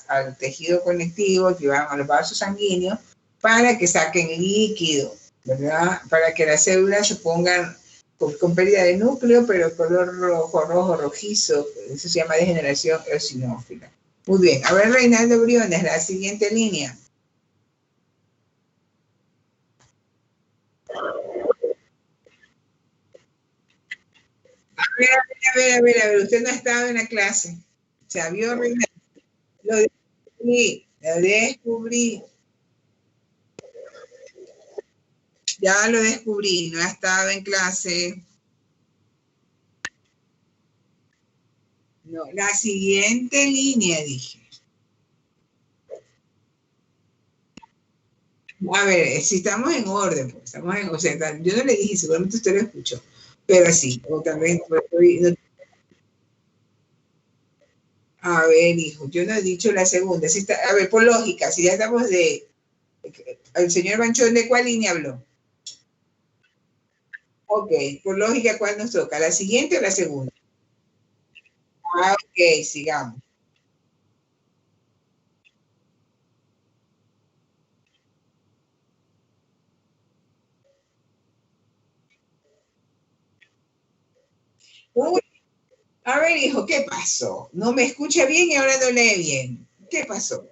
al tejido conectivo, activaron a los vasos sanguíneos para que saquen líquido, ¿verdad? Para que las células se pongan con pérdida de núcleo, pero color rojo, rojizo. Eso se llama degeneración eosinófila. Muy bien. A ver, Reinaldo Briones, la siguiente línea. A ver. Usted no ha estado en la clase. ¿Se vio, Reinaldo? Lo descubrí. Ya lo descubrí. No ha estado en clase. No, la siguiente línea, dije. A ver, si estamos en orden, pues, o sea, yo no le dije, seguramente usted lo escuchó, pero sí, o también, a ver, hijo, yo no he dicho la segunda, si está, a ver, por lógica, si ya estamos el señor Banchón, ¿de cuál línea habló? Ok, por lógica, ¿cuál nos toca? ¿La siguiente o la segunda? Ah, ok, sigamos. Uy, a ver, hijo, ¿qué pasó? No me escucha bien y ahora no lee bien. ¿Qué pasó?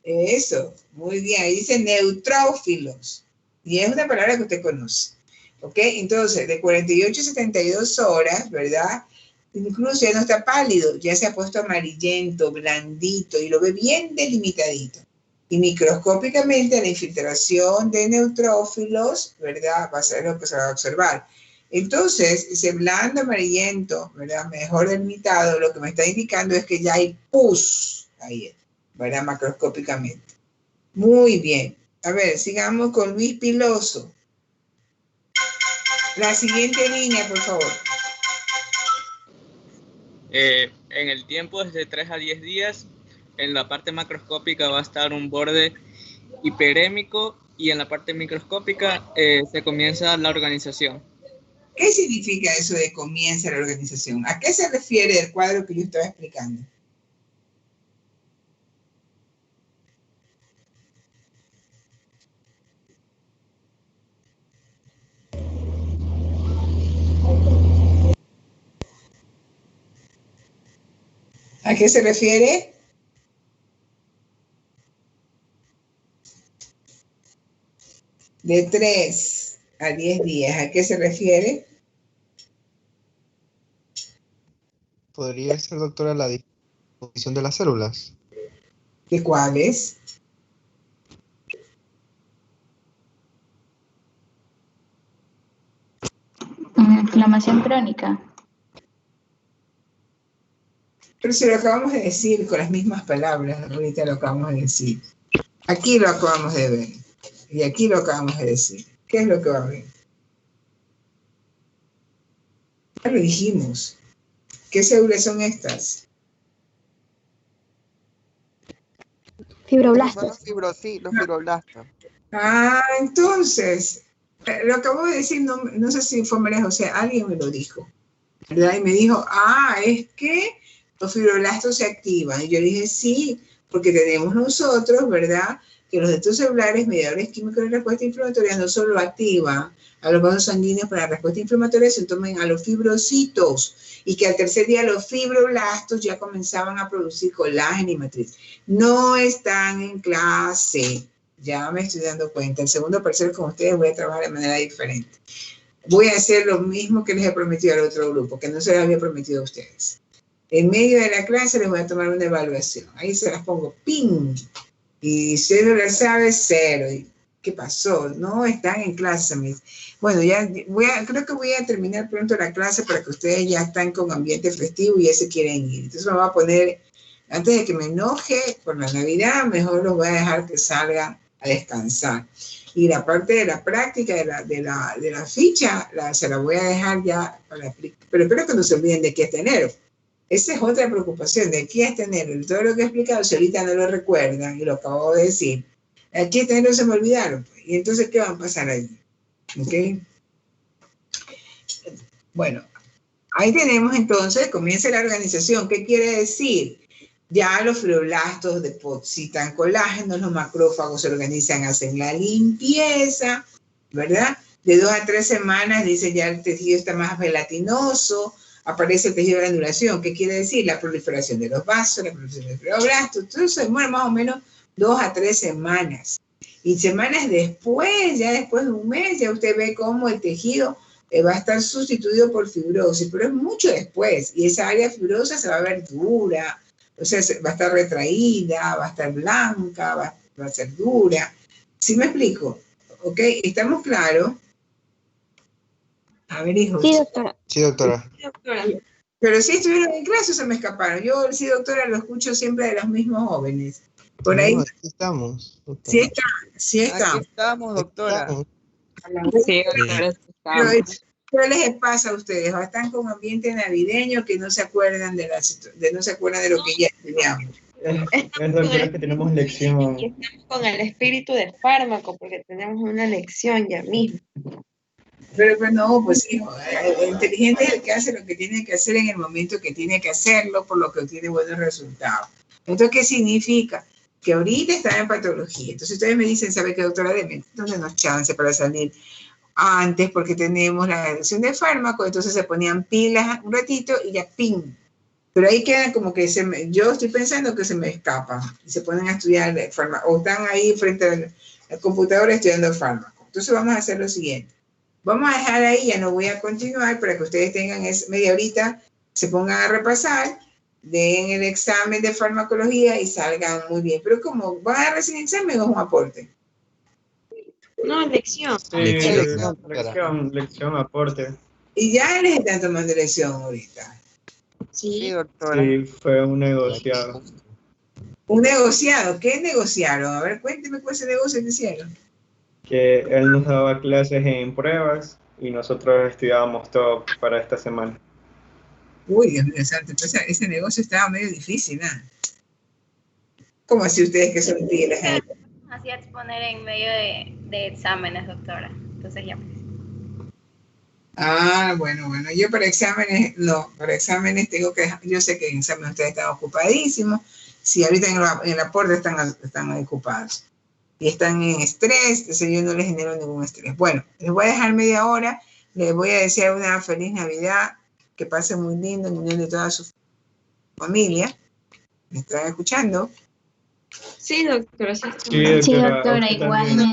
Eso, muy bien. Ahí dice neutrófilos. Y es una palabra que usted conoce. ¿Ok? Entonces, de 48 a 72 horas, ¿verdad? Incluso ya no está pálido, ya se ha puesto amarillento, blandito y lo ve bien delimitadito. Y microscópicamente la infiltración de neutrófilos, ¿verdad? Va a ser lo que se va a observar. Entonces, ese blando amarillento, ¿verdad? Mejor delimitado, lo que me está indicando es que ya hay pus ahí, ¿verdad? Macroscópicamente. Muy bien. A ver, sigamos con Luis Piloso. La siguiente línea, por favor. En el tiempo desde 3 a 10 días, en la parte macroscópica va a estar un borde hiperémico y en la parte microscópica se comienza la organización. ¿Qué significa eso de comienza la organización? ¿A qué se refiere el cuadro que yo estaba explicando? ¿A qué se refiere? De 3 a 10 días. ¿A qué se refiere? ¿Podría ser, doctora, la disposición de las células? ¿De cuáles? Inflamación crónica. Pero si lo acabamos de decir con las mismas palabras, ahorita lo acabamos de decir. Aquí lo acabamos de ver. Y aquí lo acabamos de decir. ¿Qué es lo que va a ver? Ya lo dijimos. ¿Qué células son estas? Fibroblastos. Los fibroblastos. Ah, entonces, lo acabo de decir, no sé si fue María José, alguien me lo dijo, ¿verdad? Y me dijo, es que los fibroblastos se activan. Y yo dije, sí, porque tenemos nosotros, ¿verdad? Que los dendritos celulares, mediadores químicos de respuesta inflamatoria, no solo activan a los vasos sanguíneos para la respuesta inflamatoria, sino también a los fibrocitos. Y que al tercer día los fibroblastos ya comenzaban a producir colágeno y matriz. No están en clase. Ya me estoy dando cuenta. El segundo parcial con ustedes voy a trabajar de manera diferente. Voy a hacer lo mismo que les he prometido al otro grupo, que no se les había prometido a ustedes. En medio de la clase les voy a tomar una evaluación. Ahí se las pongo, ¡ping! Y si no la sabe, 0. ¿Qué pasó? No están en clase. Bueno, ya creo que voy a terminar pronto la clase para que ustedes ya están con ambiente festivo y ya se quieren ir. Entonces me voy a poner, antes de que me enoje por la Navidad, mejor los voy a dejar que salgan a descansar. Y la parte de la práctica de la ficha se la voy a dejar ya para aplicar. Pero espero que no se olviden de aquí hasta enero. Esa es otra preocupación, de aquí hasta enero. Todo lo que he explicado, si ahorita no lo recuerdan, y lo acabo de decir, aquí hasta enero se me olvidaron. Pues. Y entonces, ¿qué va a pasar allí? ¿Ok? Bueno, ahí tenemos entonces, comienza la organización. ¿Qué quiere decir? Ya los fibroblastos depositan colágeno, los macrófagos se organizan, hacen la limpieza, ¿verdad? De 2 a 3 semanas, dice ya el tejido está más gelatinoso, aparece el tejido de granulación. ¿Qué quiere decir? La proliferación de los vasos, la proliferación de los fibroblastos. Todo eso demora más o menos 2 a 3 semanas. Y semanas después, ya después de un mes, ya usted ve cómo el tejido va a estar sustituido por fibrosis, pero es mucho después. Y esa área fibrosa se va a ver dura, o sea, va a estar retraída, va a estar blanca, va a ser dura. ¿Sí me explico? ¿Ok? ¿Estamos claros? A ver, hijos. Sí, doctora. Sí, doctora. Sí, doctora. Pero sí estuvieron en clase o se me escaparon. Yo, sí, doctora, lo escucho siempre de los mismos jóvenes. Por ahí. No, aquí estamos. Doctora. Sí está. Aquí estamos, doctora. Estamos. Sí, doctora, estamos. ¿Qué les pasa a ustedes? ¿O están con ambiente navideño que no se acuerdan de lo que ya estudiamos? Es doctora que tenemos lección. Y estamos con el espíritu del fármaco, porque tenemos una lección ya mismo. Pero no, pues hijo, el inteligente es el que hace lo que tiene que hacer en el momento que tiene que hacerlo, por lo que obtiene buenos resultados. ¿Esto qué significa? Que ahorita está en patología. Entonces ustedes me dicen, ¿sabe qué, doctora? ¿Dónde nos chance para salir antes? Porque tenemos la elección de fármaco, entonces se ponían pilas un ratito y ya ¡ping! Pero ahí quedan como que yo estoy pensando que se me escapan y se ponen a estudiar el fármaco, o están ahí frente al computador estudiando el fármaco. Entonces vamos a hacer lo siguiente. Vamos a dejar ahí, ya no voy a continuar para que ustedes tengan media horita, se pongan a repasar, den el examen de farmacología y salgan muy bien. Pero como van a recibir examen, es un aporte. No, lección. Sí, Lección, aporte. Y ya les están tomando lección ahorita. Sí, doctora. Sí, fue un negociado. ¿Un negociado? ¿Qué negociaron? A ver, cuénteme cuál es el negocio que hicieron. Que él nos daba clases en pruebas y nosotros estudiábamos todo para esta semana. Uy, Dios mío santo, pues ese negocio estaba medio difícil, ¿no? ¿Cómo así ustedes que son tigres? Hacía exponer en medio de exámenes, doctora. Entonces ya. Bueno, yo para exámenes, para exámenes tengo que, yo sé que en exámenes ustedes están ocupadísimos, si ahorita en el aporte están ocupados y están en estrés, entonces yo no les genero ningún estrés. Bueno, les voy a dejar media hora, les voy a desear una feliz Navidad, que pasen muy lindo en unión de toda su familia. ¿Me están escuchando? Sí, doctora. Sí, Sí, Sí, doctora, igualmente.